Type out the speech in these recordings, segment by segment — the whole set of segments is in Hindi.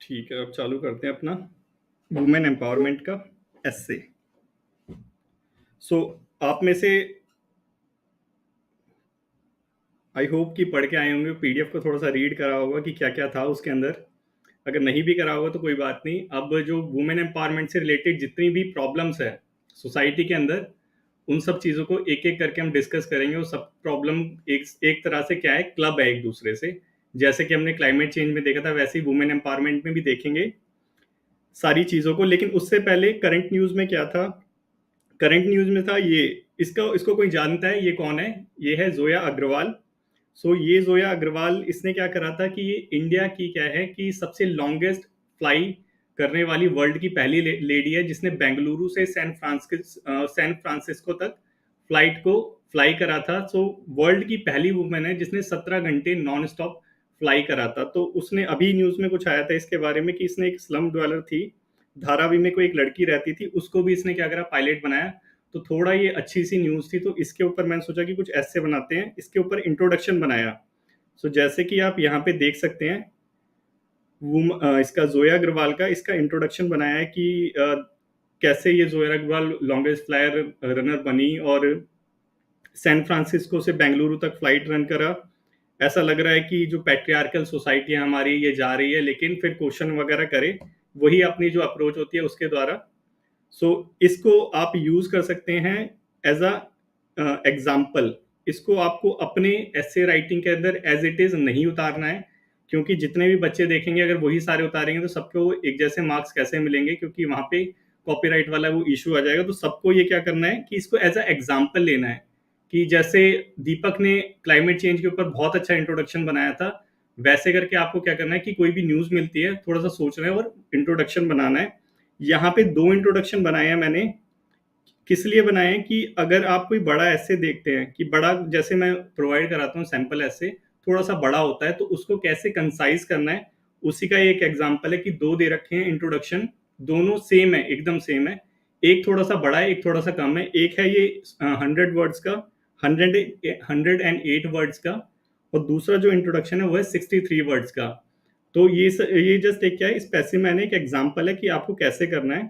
ठीक है, अब चालू करते हैं अपना वुमेन एम्पावरमेंट का एस्से। सो आप में से आई होप कि पढ़ के आए होंगे, पीडीएफ को थोड़ा सा रीड करा होगा कि क्या क्या था उसके अंदर। अगर नहीं भी करा होगा तो कोई बात नहीं। अब जो वुमेन एम्पावरमेंट से रिलेटेड जितनी भी प्रॉब्लम्स है सोसाइटी के अंदर, उन सब चीज़ों को एक एक करके हम डिस्कस करेंगे। वो सब प्रॉब्लम एक एक तरह से क्या है, क्लब है एक दूसरे से। जैसे कि हमने क्लाइमेट चेंज में देखा था, वैसे ही वुमेन एम्पावरमेंट में भी देखेंगे सारी चीज़ों को। लेकिन उससे पहले करंट न्यूज़ में क्या था? करंट न्यूज़ में था ये, इसका इसको कोई जानता है? ये कौन है? ये है ज़ोया अग्रवाल। सो ये ज़ोया अग्रवाल, इसने क्या करा था कि ये इंडिया की क्या है कि सबसे लॉन्गेस्ट फ्लाई करने वाली वर्ल्ड की पहली लेडी है, जिसने बेंगलुरु से सैन फ्रांसिस्को तक फ्लाइट को फ्लाई करा था। सो वर्ल्ड की पहली वुमेन है जिसने 17 घंटे नॉन स्टॉप फ्लाई करा था। तो उसने अभी न्यूज़ में कुछ आया था इसके बारे में कि इसने एक स्लम ड्वेलर थी, धारावी में कोई एक लड़की रहती थी, उसको भी इसने क्या करा, पायलट बनाया। तो थोड़ा ये अच्छी सी न्यूज़ थी, तो इसके ऊपर मैंने सोचा कि कुछ ऐसे बनाते हैं, इसके ऊपर इंट्रोडक्शन बनाया। सो जैसे कि आप यहाँ पे देख सकते हैं, इसका ज़ोया अग्रवाल का इसका इंट्रोडक्शन बनाया है कि कैसे ये Zoya Agarwal longest flyer runner बनी और सैन फ्रांसिस्को से बेंगलुरु तक फ्लाइट रन करा। ऐसा लग रहा है कि जो पैट्रियार्कल सोसाइटी है हमारी, ये जा रही है, लेकिन फिर क्वेश्चन वगैरह करे, वही अपनी जो अप्रोच होती है उसके द्वारा। सो इसको आप यूज कर सकते हैं एज अ एग्जाम्पल। इसको आपको अपने एसे राइटिंग के अंदर एज इट इज नहीं उतारना है, क्योंकि जितने भी बच्चे देखेंगे अगर वही सारे उतारेंगे तो सबको एक जैसे मार्क्स कैसे मिलेंगे, क्योंकि वहां पे कॉपीराइट वाला वो इशू आ जाएगा। तो सबको ये क्या करना है कि इसको एज अ एग्जाम्पल लेना है, कि जैसे दीपक ने क्लाइमेट चेंज के ऊपर बहुत अच्छा इंट्रोडक्शन बनाया था, वैसे करके आपको क्या करना है कि कोई भी न्यूज मिलती है थोड़ा सा सोचना है और इंट्रोडक्शन बनाना है। यहाँ पे 2 इंट्रोडक्शन बनाए हैं मैंने। किस लिए बनाए हैं कि अगर आप कोई बड़ा ऐसे देखते हैं कि बड़ा, जैसे मैं प्रोवाइड कराता हूँ सैंपल ऐसे, थोड़ा सा बड़ा होता है, तो उसको कैसे कंसाइज करना है, उसी का एक एग्जांपल है कि 2 दे रखे हैं इंट्रोडक्शन, दोनों सेम है, एकदम सेम है। एक थोड़ा सा बड़ा है, एक थोड़ा सा कम है। एक है ये 100 वर्ड्स का, 108 वर्ड्स का, और दूसरा जो इंट्रोडक्शन है वो है 63 वर्ड्स का। तो ये जस्ट एक क्या है, स्पेसिमेन है, एक एग्जांपल है कि आपको कैसे करना है।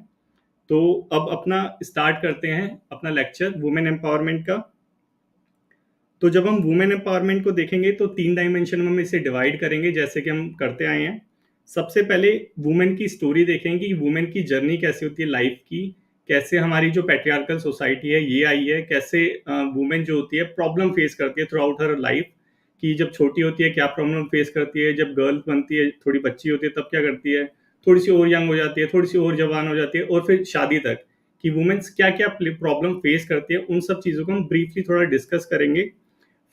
तो अब अपना स्टार्ट करते हैं अपना लेक्चर वुमेन एम्पावरमेंट का। तो जब हम वुमेन एम्पावरमेंट को देखेंगे तो 3 डायमेंशन में हम इसे डिवाइड करेंगे, जैसे कि हम करते आए हैं। सबसे पहले वुमेन की स्टोरी देखेंगे कि वुमेन की जर्नी कैसे होती है लाइफ की, कैसे हमारी जो पैट्रियार्कल सोसाइटी है ये आई है, कैसे वुमेन जो होती है प्रॉब्लम फेस करती है थ्रू आउट हर लाइफ, कि जब छोटी होती है क्या प्रॉब्लम फेस करती है, जब गर्ल बनती है, थोड़ी बच्ची होती है, तब क्या करती है, थोड़ी सी और यंग हो जाती है, थोड़ी सी और जवान हो जाती है, और फिर शादी तक, कि वुमेन्स क्या क्या प्रॉब्लम फेस करती है। उन सब चीज़ों को हम ब्रीफली थोड़ा डिस्कस करेंगे।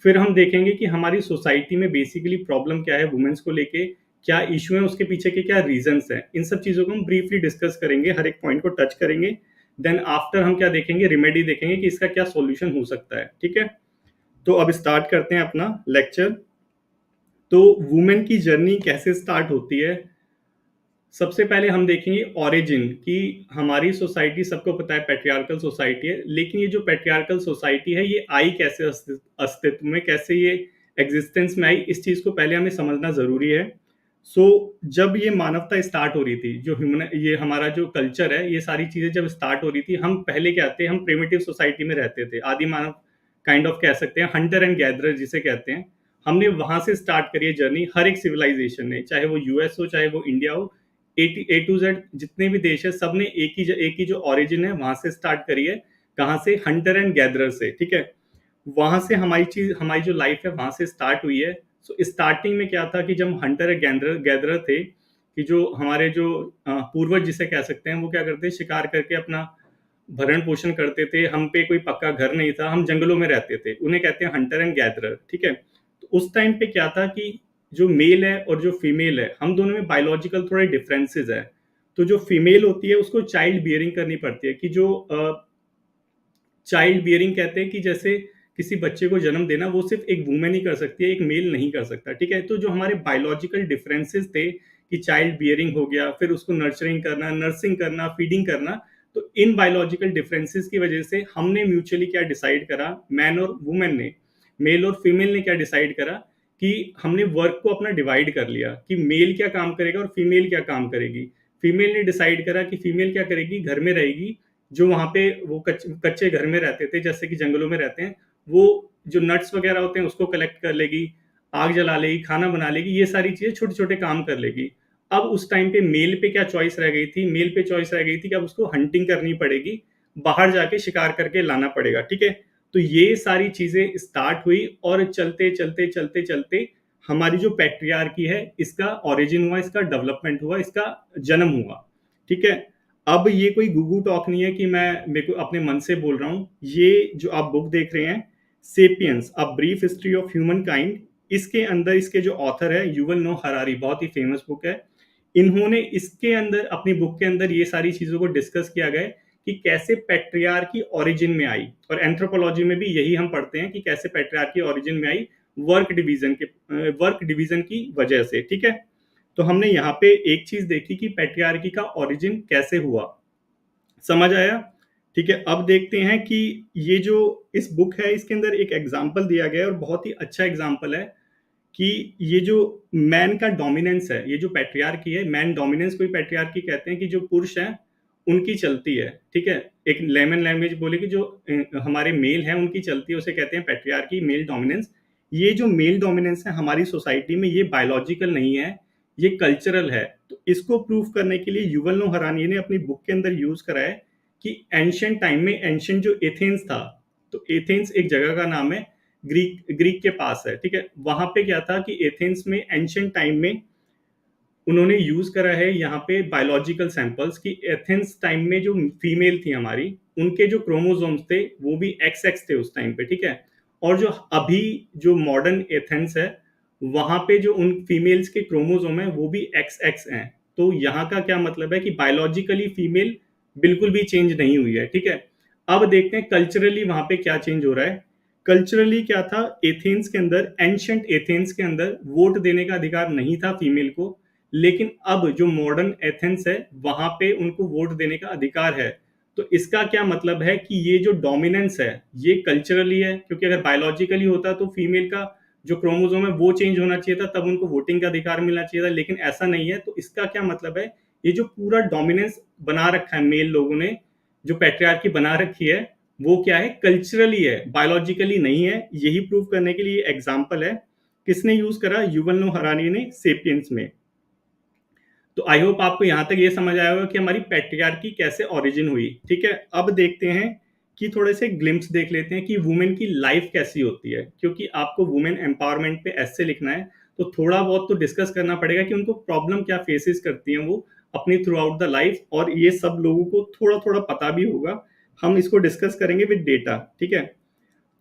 फिर हम देखेंगे कि हमारी सोसाइटी में बेसिकली प्रॉब्लम क्या है वुमेन्स को लेके, क्या इशू है, उसके पीछे के क्या रीजंस हैं। इन सब चीज़ों को हम ब्रीफली डिस्कस करेंगे, हर एक पॉइंट को टच करेंगे। देन आफ्टर हम क्या देखेंगे, रिमेडी देखेंगे कि इसका क्या सॉल्यूशन हो सकता है। ठीक है, तो अब स्टार्ट करते हैं अपना लेक्चर। तो वुमेन की जर्नी कैसे स्टार्ट होती है, सबसे पहले हम देखेंगे ओरिजिन, कि हमारी सोसाइटी सबको पता है पैट्रियार्कल सोसाइटी है, लेकिन ये जो पैट्रियार्कल सोसाइटी है ये आई कैसे अस्तित्व में, कैसे ये एग्जिस्टेंस में आई, इस चीज़ को पहले हमें समझना ज़रूरी है। सो जब ये मानवता स्टार्ट हो रही थी, जो ह्यूमन, ये हमारा जो कल्चर है, ये सारी चीज़ें जब स्टार्ट हो रही थी, हम पहले क्या थे, हम प्रिमिटिव सोसाइटी में रहते थे, आदि मानव काइंड ऑफ कह सकते हैं, हंटर एंड गैदरर जिसे कहते हैं। हमने वहां से स्टार्ट करी है जर्नी, हर एक सिविलाइजेशन ने, चाहे वो यूएस हो चाहे वो इंडिया हो, ए टू जेड जितने भी देश है, सब ने एक ही जो ओरिजिन है वहां से स्टार्ट करी है। कहाँ से? हंटर एंड गैदरर से। ठीक है, वहां से हमारी जो लाइफ है वहां से स्टार्ट हुई है। सो स्टार्टिंग में क्या था कि जब हंटर एंड गैदरर थे, कि जो हमारे जो पूर्वज जिसे कह सकते हैं, वो क्या करते, शिकार करके अपना भरण पोषण करते थे। हम पे कोई पक्का घर नहीं था, हम जंगलों में रहते थे, उन्हें कहते हैं हंटर एंड गैदरर। ठीक है, तो उस टाइम पे क्या था कि जो मेल है और जो फीमेल है, हम दोनों में बायोलॉजिकल थोड़े डिफरेंसेस है। तो जो फीमेल होती है उसको चाइल्ड बियरिंग करनी पड़ती है, कि जो चाइल्ड बियरिंग कहते हैं कि जैसे किसी बच्चे को जन्म देना, वो सिर्फ एक वुमेन ही कर सकती है, एक मेल नहीं कर सकता। ठीक है, तो जो हमारे बायोलॉजिकल डिफरेंसेस थे कि चाइल्ड बियरिंग हो गया, फिर उसको नर्चरिंग करना, नर्सिंग करना, फीडिंग करना, तो इन बायोलॉजिकल डिफरेंसेस की वजह से हमने म्यूचुअली क्या डिसाइड करा, मैन और वुमेन ने, मेल और फीमेल ने क्या डिसाइड करा कि हमने वर्क को अपना डिवाइड कर लिया कि मेल क्या काम करेगा और फीमेल क्या काम करेगी। फीमेल ने डिसाइड करा कि फीमेल क्या करेगी, घर में रहेगी। जो वहाँ पे वो कच्चे घर में रहते थे, जैसे कि जंगलों में रहते हैं, वो जो नट्स वगैरह होते हैं उसको कलेक्ट कर लेगी, आग जला लेगी, खाना बना लेगी, ये सारी चीज़ें छोटे-छोटे काम कर लेगी। अब उस टाइम पे मेल पे क्या चॉइस रह गई थी? मेल पे चॉइस रह गई थी कि अब उसको हंटिंग करनी पड़ेगी, बाहर जाके शिकार करके लाना पड़ेगा, ठीक है? तो ये सारी चीज़ें स्टार्ट हुई और चलते-चलते हमारी जो पैट्रियार्की है, इसका ओरिजिन हुआ, इसका डेवलपमेंट हुआ, इसका जन्म हुआ, ठीक है? अब ये कोई गूगू टॉक नहीं है कि मैं मेरे को अपने मन से बोल रहा हूँ। ये जो आप बुक देख रहे हैं, sapiens a brief history of human kind, इसके अंदर इसके जो ऑथर है युवल नोह हरारी, बहुत ही फेमस बुक है। इन्होंने इसके अंदर अपनी बुक के अंदर ये सारी चीज़ों को डिस्कस किया गया है कि कैसे पैट्रियार्की ओरिजिन में आई, और एंथ्रोपोलॉजी में भी यही हम पढ़ते हैं कि कैसे पैट्रियार्की ओरिजिन में आई, वर्क डिवीजन की वजह से, ठीक है? तो हमने यहाँ पे एक चीज़ देखी कि पैट्रियार्की का ओरिजिन कैसे हुआ, समझ आया? ठीक है, अब देखते हैं कि ये जो इस बुक है, इसके अंदर एक एग्ज़ाम्पल दिया गया है और बहुत ही अच्छा एग्ज़ाम्पल है कि ये जो मैन का डोमिनेंस है, ये जो पैट्रियार्की है, मैन डोमिनेंस को ही पैट्रियार्की कहते हैं कि जो पुरुष हैं, उनकी चलती है, ठीक है? एक लेमन लैंग्वेज बोले कि जो हमारे मेल हैं, उनकी चलती है, उसे कहते हैं पैट्रियार्की, मेल डोमिनेंस। ये जो मेल डोमिनेंस है हमारी सोसाइटी में, ये बायोलॉजिकल नहीं है, ये कल्चरल है। तो इसको प्रूव करने के लिए युवल नोह हरानी ने अपनी बुक के अंदर यूज़ करा है कि एंशिएंट टाइम में, एंशिएंट जो एथेंस था, तो एथेंस एक जगह का नाम है, ग्रीक के पास है, ठीक है? वहाँ पे क्या था कि एथेंस में एंशिएंट टाइम में उन्होंने यूज़ करा है यहाँ पे बायोलॉजिकल सैंपल्स कि एथेंस टाइम में जो फीमेल थी हमारी, उनके जो क्रोमोसोम्स थे, वो भी XX थे उस टाइम पे, ठीक है? और जो अभी जो मॉडर्न एथेंस है, वहाँ पे जो उन फीमेल्स के क्रोमोसोम हैं, वो भी XX हैं। तो यहाँ का क्या मतलब है कि बायोलॉजिकली फीमेल बिल्कुल भी चेंज नहीं हुई है, ठीक है? अब देखते हैं कल्चरली वहाँ पे क्या चेंज हो रहा है। कल्चरली क्या था, एथेंस के अंदर, एंशिएंट एथेंस के अंदर वोट देने का अधिकार नहीं था फीमेल को, लेकिन अब जो मॉडर्न एथेंस है, वहाँ पे उनको वोट देने का अधिकार है। तो इसका क्या मतलब है कि ये जो डोमिनेंस है, ये कल्चरली है, क्योंकि अगर बायोलॉजिकली होता तो फीमेल का जो क्रोमोसोम है वो चेंज होना चाहिए था, तब उनको वोटिंग का अधिकार मिलना चाहिए था, लेकिन ऐसा नहीं है। तो इसका क्या मतलब है, ये जो पूरा डोमिनेंस बना रखा है मेल लोगों ने, जो पैट्रियार्की बना रखी है, वो क्या है, कल्चरली है, बायोलॉजिकली नहीं है। यही प्रूव करने के लिए एग्जाम्पल है, किसने यूज करा, युवल नोह हरानी ने सेपियंस में। तो आई होप आपको यहाँ तक ये समझ आया होगा कि हमारी पैट्रियार्की कैसे ओरिजिन हुई, ठीक है? अब देखते हैं कि थोड़े से ग्लिम्स देख लेते हैं कि वुमेन की लाइफ कैसी होती है, क्योंकि आपको वुमेन एम्पावरमेंट पे ऐसे लिखना है, तो थोड़ा बहुत तो डिस्कस करना पड़ेगा कि उनको प्रॉब्लम क्या फेसेस करती हैं वो अपनी थ्रू आउट द लाइफ, और ये सब लोगों को थोड़ा थोड़ा पता भी होगा। हम इसको डिस्कस करेंगे विद डेटा, ठीक है?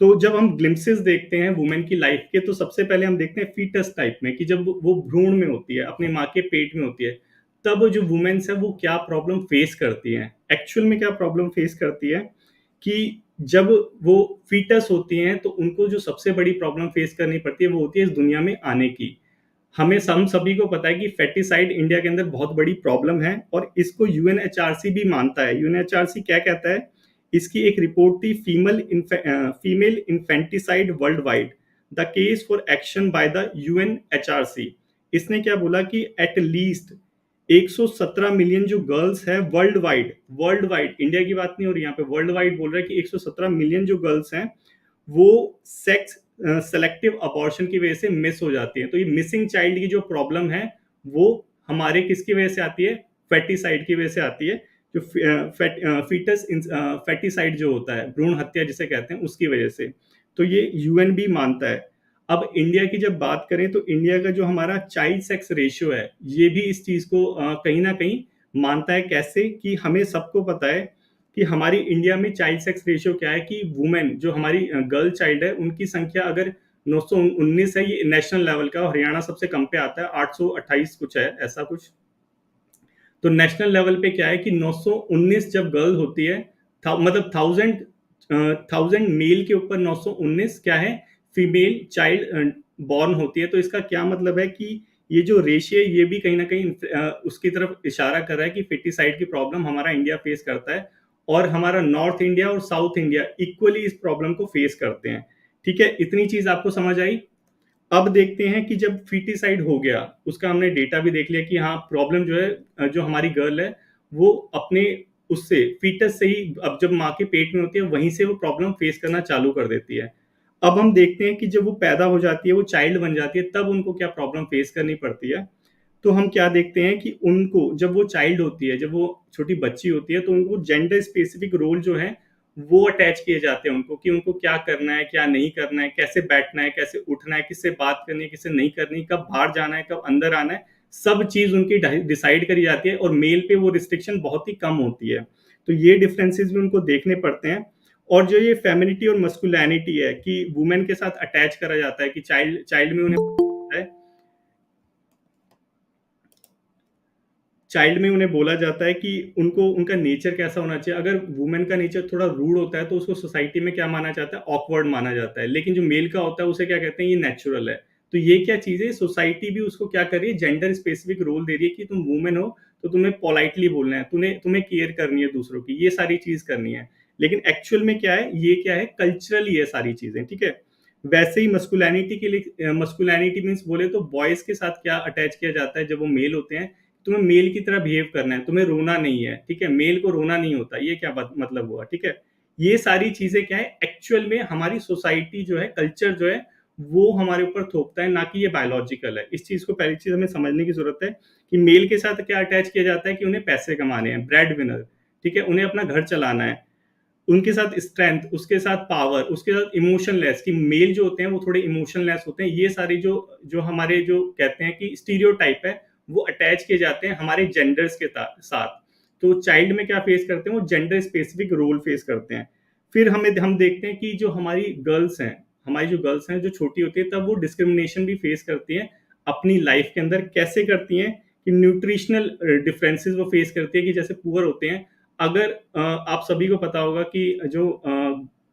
तो जब हम ग्लिम्पसेस देखते हैं वुमेन की लाइफ के, तो सबसे पहले हम देखते हैं फीटस टाइप में, कि जब वो भ्रूण में होती है, अपनी माँ के पेट में होती है, तब जो वुमेन्स है वो क्या प्रॉब्लम फेस करती हैं, एक्चुअल में क्या प्रॉब्लम फेस करती है, कि जब वो फीटस होती हैं तो उनको जो सबसे बड़ी प्रॉब्लम फेस करनी पड़ती है वो होती है इस दुनिया में आने की। हमें हम सभी को पता है कि फेटिसाइड इंडिया के अंदर बहुत बड़ी प्रॉब्लम है, और इसको यूएनएचआरसी भी मानता है। यूएनएचआरसी क्या कहता है, इसकी एक रिपोर्ट थी, female infanticide world wide, the case for action by the UNHRC. इसने क्या बोला कि एट लीस्ट 117 मिलियन जो गर्ल्स है वर्ल्ड वाइड, इंडिया की बात नहीं हो रही यहाँ पे, वर्ल्ड वाइड बोल रहा है कि 117 मिलियन जो गर्ल्स हैं वो सेक्स सेलेक्टिव अबॉर्शन की वजह से मिस हो जाती है। तो ये मिसिंग चाइल्ड की जो प्रॉब्लम है वो हमारे किसकी वजह से आती है, फेटिसाइड की वजह से आती है, जो फीटस फेटिसाइड जो होता है, भ्रूण हत्या जिसे कहते हैं, उसकी वजह से। तो ये यूएन भी मानता है। अब इंडिया की जब बात करें तो इंडिया का जो हमारा चाइल्ड सेक्स रेशियो है, ये भी इस चीज को कहीं ना कहीं मानता है। कैसे, कि हमें सबको पता है कि हमारी इंडिया में चाइल्ड सेक्स रेशियो क्या है, कि वुमेन जो हमारी गर्ल चाइल्ड है उनकी संख्या अगर 919 है, ये नेशनल लेवल का, हरियाणा सबसे कम पे आता है, 828 कुछ है, ऐसा कुछ। तो नेशनल लेवल पे क्या है कि 919 जब गर्ल होती है, मतलब थाउजेंड मेल के ऊपर 919 क्या है, फीमेल चाइल्ड बॉर्न होती है। तो इसका क्या मतलब है कि ये जो रेशियो है ये भी कहीं ना कहीं उसकी तरफ इशारा कर रहा है कि फेटिसाइड की प्रॉब्लम हमारा इंडिया फेस करता है, और हमारा नॉर्थ इंडिया और साउथ इंडिया इक्वली इस प्रॉब्लम को फेस करते हैं, ठीक है? इतनी चीज आपको समझ आई। अब देखते हैं कि जब फीटिसाइड हो गया, उसका हमने डेटा भी देख लिया कि हाँ, प्रॉब्लम जो है जो हमारी गर्ल है, वो अपने उससे फीटस से ही अब जब माँ के पेट में होती है, वहीं से वो प्रॉब्लम फेस करना चालू कर देती है। अब हम देखते हैं कि जब वो पैदा हो जाती है, वो चाइल्ड बन जाती है, तब उनको क्या प्रॉब्लम फेस करनी पड़ती है। तो हम क्या देखते हैं कि उनको जब वो चाइल्ड होती है, जब वो छोटी बच्ची होती है, तो उनको जेंडर स्पेसिफिक रोल जो है, वो अटैच किए जाते हैं उनको कि उनको क्या करना है, क्या नहीं करना है, कैसे बैठना है, कैसे उठना है, किससे बात करनी है, किससे नहीं करनी, कब बाहर जाना है, कब अंदर आना है, सब चीज़ उनकी डिसाइड करी जाती है और मेल पे वो रिस्ट्रिक्शन बहुत ही कम होती है। तो ये डिफरेंसेस भी उनको देखने पड़ते हैं। और जो ये फेमिनिटी और मस्कुलिनिटी है कि वुमेन के साथ अटैच करा जाता है कि चाइल्ड चाइल्ड में उन्हें है चाइल्ड में उन्हें बोला जाता है कि उनको उनका नेचर कैसा होना चाहिए। अगर वुमेन का नेचर थोड़ा रूड होता है तो उसको सोसाइटी में क्या माना जाता है, ऑकवर्ड माना जाता है। लेकिन जो मेल का होता है उसे क्या कहते हैं, ये नेचुरल है। तो ये क्या चीज़ है, सोसाइटी भी उसको क्या कर रही है, जेंडर स्पेसिफिक रोल दे रही है कि तुम वुमेन हो तो तुम्हें पोलाइटली बोलना है, तुम्हें तुम्हें केयर करनी है दूसरों की, ये सारी चीज़ करनी है। लेकिन एक्चुअल में क्या है, ये क्या है, कल्चरली है सारी चीज़ें, ठीक है? वैसे ही मस्कुलिनिटी के लिए मस्कुलिनिटी मीन्स बोले तो बॉयज़ के साथ क्या अटैच किया जाता है जब वो मेल होते हैं, तुम्हें मेल की तरह बिहेव करना है, तुम्हें रोना नहीं है, ठीक है? मेल को रोना नहीं होता, ये क्या मतलब हुआ, ठीक है? ये सारी चीज़ें क्या है, एक्चुअल में हमारी सोसाइटी जो है, कल्चर जो है, वो हमारे ऊपर थोपता है, ना कि ये बायोलॉजिकल है। इस चीज़ को पहली चीज़ हमें समझने की ज़रूरत है कि मेल के साथ क्या अटैच किया जाता है कि उन्हें पैसे कमाने हैं, ब्रेड विनर, ठीक है? उन्हें अपना घर चलाना है। उनके साथ स्ट्रेंथ, उसके साथ पावर, उसके साथ इमोशनलेस कि मेल जो होते हैं वो थोड़े इमोशनलेस होते हैं। ये सारी जो जो हमारे जो कहते हैं कि स्टीरियोटाइप है, वो अटैच किए जाते हैं हमारे जेंडर्स के साथ। तो चाइल्ड में क्या फेस करते हैं, वो जेंडर स्पेसिफिक रोल फेस करते हैं। फिर हम देखते हैं कि जो हमारी जो गर्ल्स हैं जो छोटी होती है, तब वो डिस्क्रिमिनेशन भी फेस करती हैं अपनी लाइफ के अंदर। कैसे करती हैं कि न्यूट्रिशनल डिफरेंसेस वो फेस करती है कि जैसे पुअर होते हैं, अगर आप सभी को पता होगा कि जो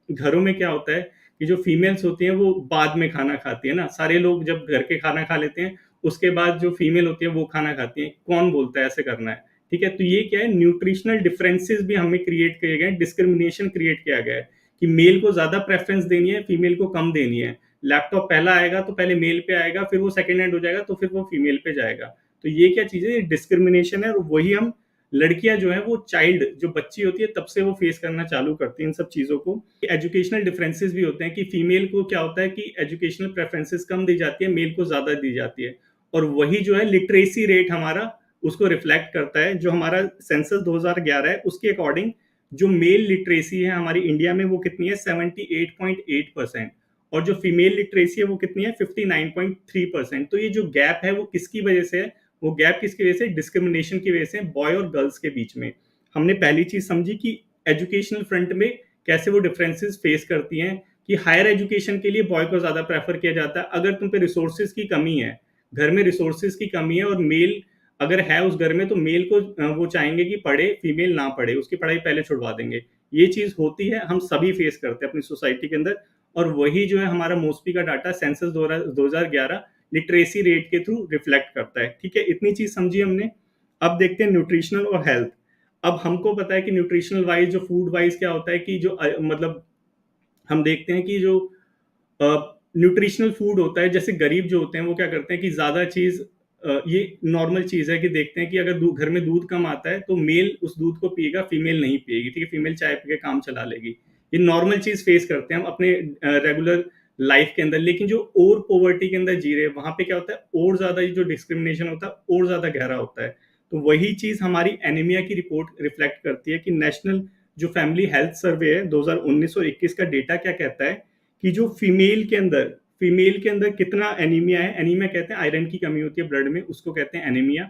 घरों में क्या होता है कि जो फीमेल्स होती हैं वो बाद में खाना खाती है ना, सारे लोग जब घर के खाना खा लेते हैं, उसके बाद जो फीमेल होती है वो खाना खाती है। कौन बोलता है ऐसे करना है, ठीक है? तो ये क्या है, न्यूट्रिशनल डिफरेंसेस भी हमें क्रिएट किए गए हैं, डिस्क्रिमिनेशन क्रिएट किया गया है कि मेल को ज्यादा प्रेफरेंस देनी है, फीमेल को कम देनी है। लैपटॉप पहला आएगा तो पहले मेल पे आएगा, फिर वो सेकंड हैंड हो जाएगा तो फिर वो फीमेल पे जाएगा। तो ये क्या चीजें, डिस्क्रिमिनेशन है, और वही हम लड़कियां जो है वो चाइल्ड जो बच्ची होती है तब से वो फेस करना चालू करती हैं इन सब चीजों को। एजुकेशनल डिफरेंसेस भी होते हैं कि फीमेल को क्या होता है कि एजुकेशनल प्रेफरेंसेस कम दी जाती है, मेल को ज्यादा दी जाती है। और वही जो है लिटरेसी रेट हमारा उसको रिफ्लेक्ट करता है। जो हमारा सेंसस 2011 है उसके अकॉर्डिंग जो मेल लिटरेसी है हमारी इंडिया में वो कितनी है, 78.8%। और जो फीमेल लिटरेसी है वो कितनी है, 59.3%। तो ये जो गैप है वो किसकी वजह से है, वो गैप किसकी वजह से, डिस्क्रिमिनेशन की वजह से, बॉय और गर्ल्स के बीच में। हमने पहली चीज समझी कि एजुकेशनल फ्रंट में कैसे वो डिफरेंसेस फेस करती हैं कि हायर एजुकेशन के लिए बॉय को ज्यादा प्रेफर किया जाता है। अगर तुम पे रिसोर्सेज की कमी है, घर में रिसोर्सेज की कमी है और मेल अगर है उस घर में, तो मेल को वो चाहेंगे कि पढ़े, फीमेल ना पढ़े, उसकी पढ़ाई पहले छुड़वा देंगे। ये चीज होती है, हम सभी फेस करते हैं अपनी सोसाइटी के अंदर। और वही जो है हमारा मोस्पी का डाटा सेंसस 2011 लिटरेसी रेट के थ्रू रिफ्लेक्ट करता है, ठीक है? इतनी चीज समझी हमने। अब देखते हैं न्यूट्रिशनल और हेल्थ। अब हमको पता है कि न्यूट्रिशनल वाइज, जो फूड वाइज क्या होता है कि जो मतलब हम देखते हैं कि जो न्यूट्रिशनल फूड होता है, जैसे गरीब जो होते हैं वो क्या करते हैं कि ज्यादा चीज ये नॉर्मल चीज है कि देखते हैं कि अगर घर में दूध कम आता है तो मेल उस दूध को पिएगा, फीमेल नहीं पिएगी, ठीक है? फीमेल चाय पी के काम चला लेगी। ये नॉर्मल चीज फेस करते हैं हम अपने रेगुलर लाइफ के अंदर। लेकिन जो और पोवर्टी के अंदर जी रहे हैं, वहां पे क्या होता है, और ज्यादा जो डिस्क्रिमिनेशन होता है और ज्यादा गहरा होता है। तो वही चीज हमारी एनीमिया की रिपोर्ट रिफ्लेक्ट करती है कि नेशनल जो फैमिली हेल्थ सर्वे है 2019 और 21 का डेटा क्या कहता है कि जो फीमेल के अंदर कितना एनीमिया है। एनीमिया कहते हैं आयरन की कमी होती है ब्लड में, उसको कहते हैं एनीमिया।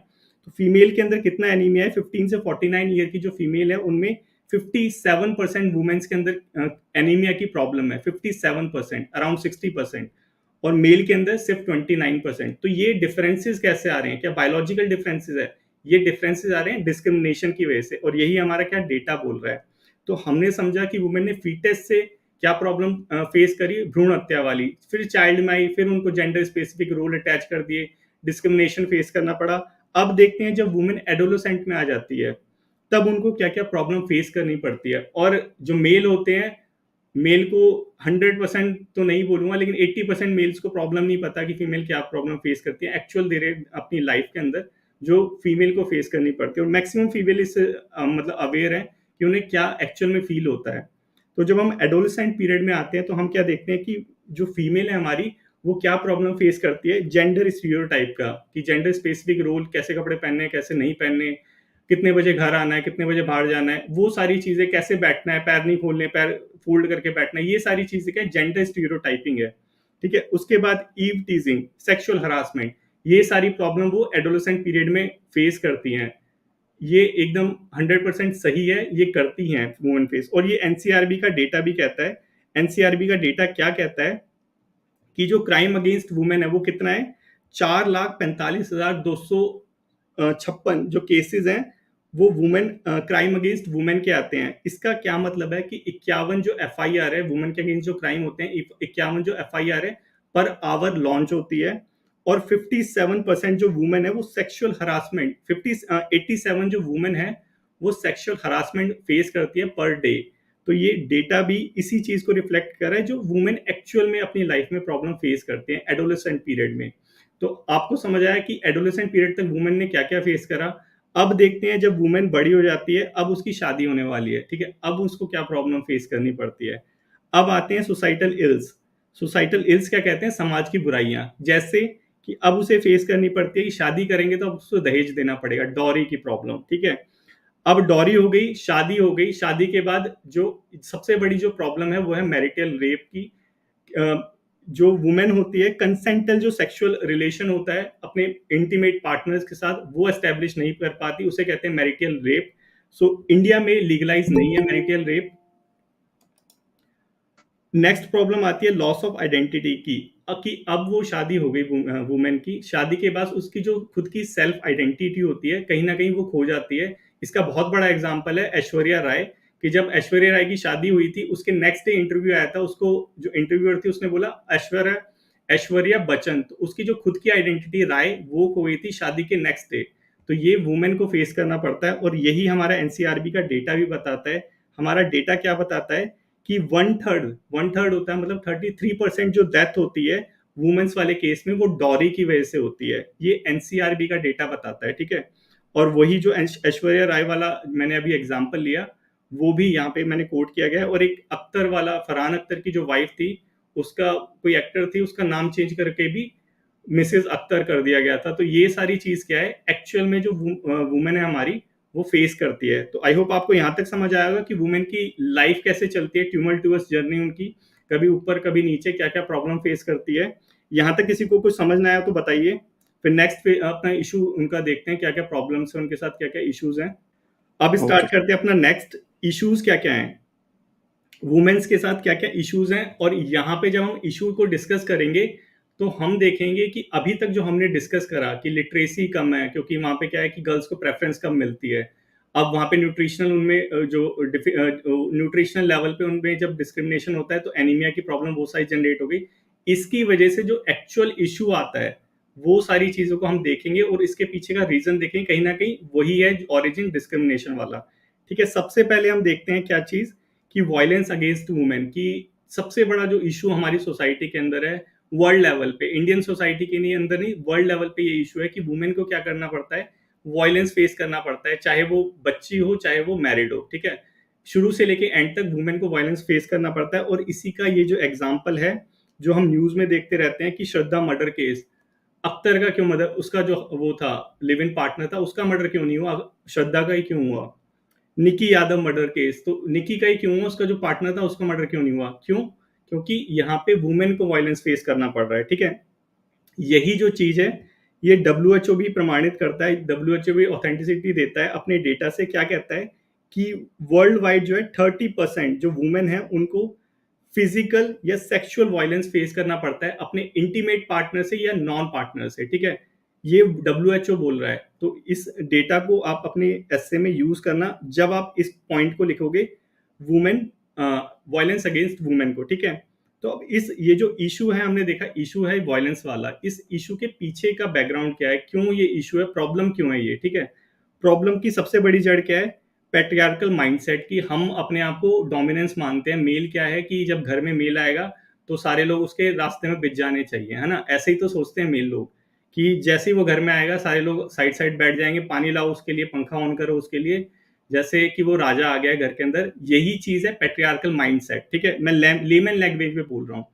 तो फीमेल के अंदर कितना एनीमिया है, 15 से 49 ईयर की जो फीमेल है उनमें 57% वुमेन्स के अंदर एनीमिया की प्रॉब्लम है, 57%, अराउंड 60%। और मेल के अंदर सिर्फ 29%। तो ये डिफरेंसेस कैसे आ रहे हैं, क्या बायोलॉजिकल डिफरेंसेस है? ये डिफरेंसेस आ रहे हैं डिस्क्रिमिनेशन की वजह से, और यही हमारा क्या डेटा बोल रहा है। तो हमने समझा कि वुमेन ने फीटस से क्या प्रॉब्लम फेस करी, भ्रूण हत्या वाली, फिर चाइल्ड में आई, फिर उनको जेंडर स्पेसिफिक रोल अटैच कर दिए, डिस्क्रिमिनेशन फेस करना पड़ा। अब देखते हैं जब वुमेन एडोलोसेंट में आ जाती है, तब उनको क्या क्या प्रॉब्लम फेस करनी पड़ती है। और जो मेल होते हैं मेल को 100% तो नहीं बोलूंगा, लेकिन 80% मेल्स को प्रॉब्लम नहीं पता कि फीमेल क्या प्रॉब्लम फेस करती है एक्चुअल दे रहे अपनी लाइफ के अंदर, जो फीमेल को फेस करनी पड़ती है। और मैक्सिमम फीमेल इस मतलब अवेयर है कि उन्हें क्या एक्चुअल में फील होता है। तो जब हम एडोलसेंट पीरियड में आते हैं तो हम क्या देखते हैं कि जो फीमेल है हमारी, वो क्या प्रॉब्लम फेस करती है जेंडर स्टीरियोटाइप का, कि जेंडर स्पेसिफिक रोल, कैसे कपड़े पहनने हैं कैसे नहीं पहनने, कितने बजे घर आना है कितने बजे बाहर जाना है, वो सारी चीजें, कैसे बैठना है, पैर नहीं खोलने, पैर फोल्ड करके बैठना है, ये सारी चीजें क्या जेंडर स्टीरियोटाइपिंग है। ठीक है, उसके बाद ईव टीजिंग, सेक्सुअल हरासमेंट, ये सारी प्रॉब्लम वो एडोलेसेंट पीरियड में फेस करती हैं। ये एकदम 100% सही है, ये करती हैं वुमेन फेस। और ये एनसीआरबी का डेटा भी कहता है, एनसीआरबी का डेटा क्या कहता है कि जो क्राइम अगेंस्ट वुमेन है वो कितना है, 4,45,256 जो केसेस हैं वो वुमेन क्राइम अगेंस्ट वुमेन के आते हैं। इसका क्या मतलब है कि 51 जो एफआईआर है वुमेन के अगेंस्ट जो क्राइम होते हैं, 51 जो एफआईआर है पर आवर लॉन्च होती है। और 57% जो वुमेन है वो सेक्सुअल हरासमेंट, 87 जो वुमेन है वो सेक्सुअल हरासमेंट फेस करती है पर डे। तो ये डेटा भी इसी चीज को रिफ्लेक्ट कर रहा है, जो वुमेन एक्चुअल में अपनी लाइफ में प्रॉब्लम फेस करते हैं एडोलेसेंट पीरियड में। तो आपको समझ आया कि एडोलेसेंट पीरियड तक वुमेन ने क्या क्या फेस करा। अब देखते हैं जब वुमेन बड़ी हो जाती है, अब उसकी शादी होने वाली है, ठीक है, अब उसको क्या प्रॉब्लम फेस करनी पड़ती है। अब आते हैं सोसाइटल इल्स। सोसाइटल इल्स क्या कहते हैं, समाज की बुराइयां, जैसे कि अब उसे फेस करनी पड़ती है कि शादी करेंगे तो अब उसको दहेज देना पड़ेगा, डॉरी की प्रॉब्लम, ठीक है। अब डॉरी हो गई, शादी हो गई, शादी के बाद जो सबसे बड़ी जो प्रॉब्लम है वो है मैरिटल रेप की। जो वुमेन होती है, कंसेंटल जो सेक्सुअल रिलेशन होता है अपने इंटीमेट पार्टनर्स के साथ, वो एस्टेब्लिश नहीं कर पाती, उसे कहते हैं मैरिटल रेप। सो इंडिया में लीगलाइज नहीं है मैरिटल रेप। नेक्स्ट प्रॉब्लम आती है लॉस ऑफ आइडेंटिटी की, कि अब वो शादी हो गई वुमेन की, शादी के बाद उसकी जो खुद की सेल्फ आइडेंटिटी होती है कहीं ना कहीं वो खो जाती है। इसका बहुत बड़ा एग्जांपल है ऐश्वर्या राय, कि जब ऐश्वर्या राय की शादी हुई थी उसके नेक्स्ट डे इंटरव्यू आया था, उसको जो इंटरव्यूअर थी उसने बोला ऐश्वर्या, ऐश्वर्या बच्चन, तो उसकी जो खुद की आइडेंटिटी राय वो खो गई थी शादी के नेक्स्ट डे। तो ये वुमेन को फेस करना पड़ता है, और यही हमारा एनसीआरबी का डेटा भी बताता है। हमारा डेटा क्या बताता है कि वन थर्ड होता है, मतलब 33% जो डेथ होती है वुमेन्स वाले केस में वो डॉरी की वजह से होती है। ये एनसीआरबी का डेटा बताता है, ठीक है। और वही जो ऐश्वर्या राय वाला मैंने अभी एग्जांपल लिया, वो भी यहाँ पे मैंने कोट किया गया है। और एक अख्तर वाला, फरहान अख्तर की जो वाइफ थी, उसका कोई एक्टर थी, उसका नाम चेंज करके भी मिसेस अख्तर कर दिया गया था। तो ये सारी चीज क्या है एक्चुअल में जो वुमेन है हमारी वो फेस करती है। तो आई होप आपको यहाँ तक समझ आएगा कि वुमेन की लाइफ कैसे चलती है, ट्यूमल्टुअस जर्नी उनकी, कभी ऊपर कभी नीचे, क्या क्या प्रॉब्लम फेस करती है। यहाँ तक किसी को कुछ समझ ना आया तो बताइए, फिर नेक्स्ट अपना इशू उनका देखते हैं, क्या क्या प्रॉब्लम्स है उनके साथ, क्या क्या इश्यूज हैं। अब ओके। स्टार्ट करते हैं अपना नेक्स्ट इश्यूज क्या क्या है, वुमेन्स के साथ क्या क्या इश्यूज हैं। और यहाँ पे जब हम इशू को डिस्कस करेंगे तो हम देखेंगे कि अभी तक जो हमने डिस्कस करा कि लिटरेसी कम है, क्योंकि वहाँ पे क्या है कि गर्ल्स को प्रेफरेंस कम मिलती है। अब वहाँ पे न्यूट्रिशनल उनमें जो न्यूट्रिशनल लेवल पे उनमें जब डिस्क्रिमिनेशन होता है तो एनीमिया की प्रॉब्लम वो सारी जनरेट हो गई। इसकी वजह से जो एक्चुअल इशू आता है वो सारी चीजों को हम देखेंगे, और इसके पीछे का रीजन देखेंगे, कहीं ना कहीं वही है ऑरिजिन डिस्क्रिमिनेशन वाला। ठीक है, सबसे पहले हम देखते हैं क्या चीज, कि वायलेंस अगेंस्ट वुमेन की सबसे बड़ा जो इशू हमारी सोसाइटी के अंदर है, वर्ल्ड लेवल पे, इंडियन सोसाइटी के नहीं अंदर नहीं, वर्ल्ड लेवल पे ये इशू है कि वुमेन को क्या करना पड़ता है, वायलेंस फेस करना पड़ता है, चाहे वो बच्ची हो चाहे वो मैरिड हो, ठीक है। शुरू से लेके एंड तक वुमेन को वायलेंस फेस करना पड़ता है। और इसी का ये जो एग्जाम्पल है जो हम न्यूज में देखते रहते हैं कि श्रद्धा मर्डर केस, अख्तर का क्यों मर्डर, उसका जो वो था लिव इन पार्टनर था, उसका मर्डर क्यों नहीं हुआ, श्रद्धा का ही क्यों हुआ। निकी यादव मर्डर केस, तो निकी का ही क्यों हुआ, उसका जो पार्टनर था उसका मर्डर क्यों नहीं हुआ, क्यों, क्योंकि यहाँ पे वुमेन को वायलेंस फेस करना पड़ रहा है, ठीक है। यही जो चीज है ये डब्ल्यू भी प्रमाणित करता है, डब्ल्यू भी ऑथेंटिसिटी देता है अपने डेटा से। क्या कहता है कि वर्ल्ड वाइड जो है 30% जो वुमेन है उनको फिजिकल या सेक्सुअल वायलेंस फेस करना पड़ता है अपने इंटीमेट पार्टनर से या नॉन पार्टनर से, ठीक है। ये डब्ल्यू बोल रहा है। तो इस डेटा को आप अपने एस्से में यूज करना जब आप इस पॉइंट को लिखोगे, वुमेन वायलेंस अगेंस्ट वुमेन को, ठीक है। तो अब इस ये जो इशू है, हमने देखा इशू है वायलेंस वाला, इस इशू के पीछे का बैकग्राउंड क्या है, क्यों ये इशू है, प्रॉब्लम क्यों है ये, ठीक है। प्रॉब्लम की सबसे बड़ी जड़ क्या है, पैट्रियार्कल माइंडसेट कि हम अपने आप को डोमिनेंस मानते हैं। मेल क्या है कि जब घर में मेल आएगा तो सारे लोग उसके रास्ते में बिछ जाने चाहिए, है ना? ऐसे ही तो सोचते हैं मेल लोग कि जैसे ही वो घर में आएगा सारे लोग साइड साइड बैठ जाएंगे, पानी लाओ उसके लिए, पंखा ऑन करो उसके लिए, जैसे कि वो राजा आ गया घर के अंदर। यही चीज है पैट्रियार्कल माइंडसेट, ठीक है? मैं लेमन लैंग्वेज में बोल रहा हूँ।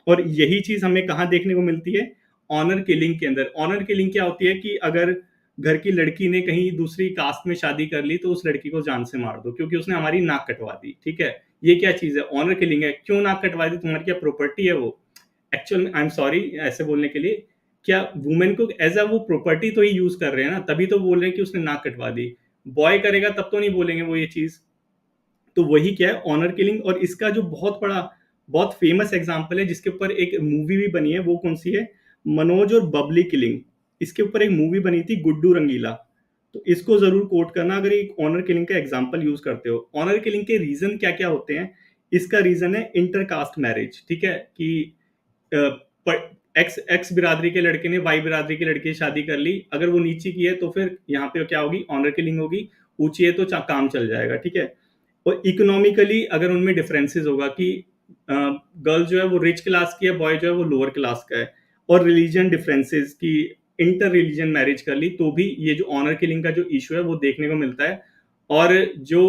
और यही चीज हमें कहाँ देखने को मिलती है? ऑनर किलिंग के अंदर। ऑनर किलिंग क्या होती है कि अगर घर की लड़की ने कहीं दूसरी कास्ट में शादी कर ली तो उस लड़की को जान से मार दो क्योंकि उसने हमारी नाक कटवा दी, ठीक है? ये क्या चीज है? ऑनर किलिंग है। क्यों नाक कटवा दी? तुम्हारी क्या प्रॉपर्टी है वो? एक्चुअल में आई एम सॉरी ऐसे बोलने के लिए, क्या वुमेन को एज अ वो प्रॉपर्टी तो ही यूज कर रहे हैं ना, तभी तो बोल रहे हैं कि उसने नाक कटवा दी। बॉय करेगा तब तो नहीं बोलेंगे वो ये चीज। तो वही क्या है, ऑनर किलिंग। और इसका जो बहुत बड़ा बहुत फेमस एग्जांपल है जिसके ऊपर एक मूवी भी बनी है, वो कौन सी है? मनोज और बबली किलिंग। इसके ऊपर एक मूवी बनी थी, गुड्डू रंगीला। तो इसको जरूर कोट करना अगर एक ऑनर किलिंग का एग्जांपल यूज करते हो। ऑनर किलिंग के रीजन क्या क्या होते हैं? इसका रीजन है इंटरकास्ट मैरिज, ठीक है? कि एक्स एक्स बिरादरी के लड़के ने वाई बिरादरी की लड़की से शादी कर ली, अगर वो नीचे की है तो फिर यहाँ पे क्या होगी? ऑनर किलिंग होगी। ऊंची है तो काम चल जाएगा, ठीक है? और इकोनॉमिकली अगर उनमें डिफरेंसेस होगा कि गर्ल जो है वो रिच क्लास की है, बॉय जो है वो लोअर क्लास का है, और रिलीजन डिफरेंसेस की इंटर रिलीजन मैरिज कर ली, तो भी ये जो ऑनर किलिंग का जो इशू है वो देखने को मिलता है। और जो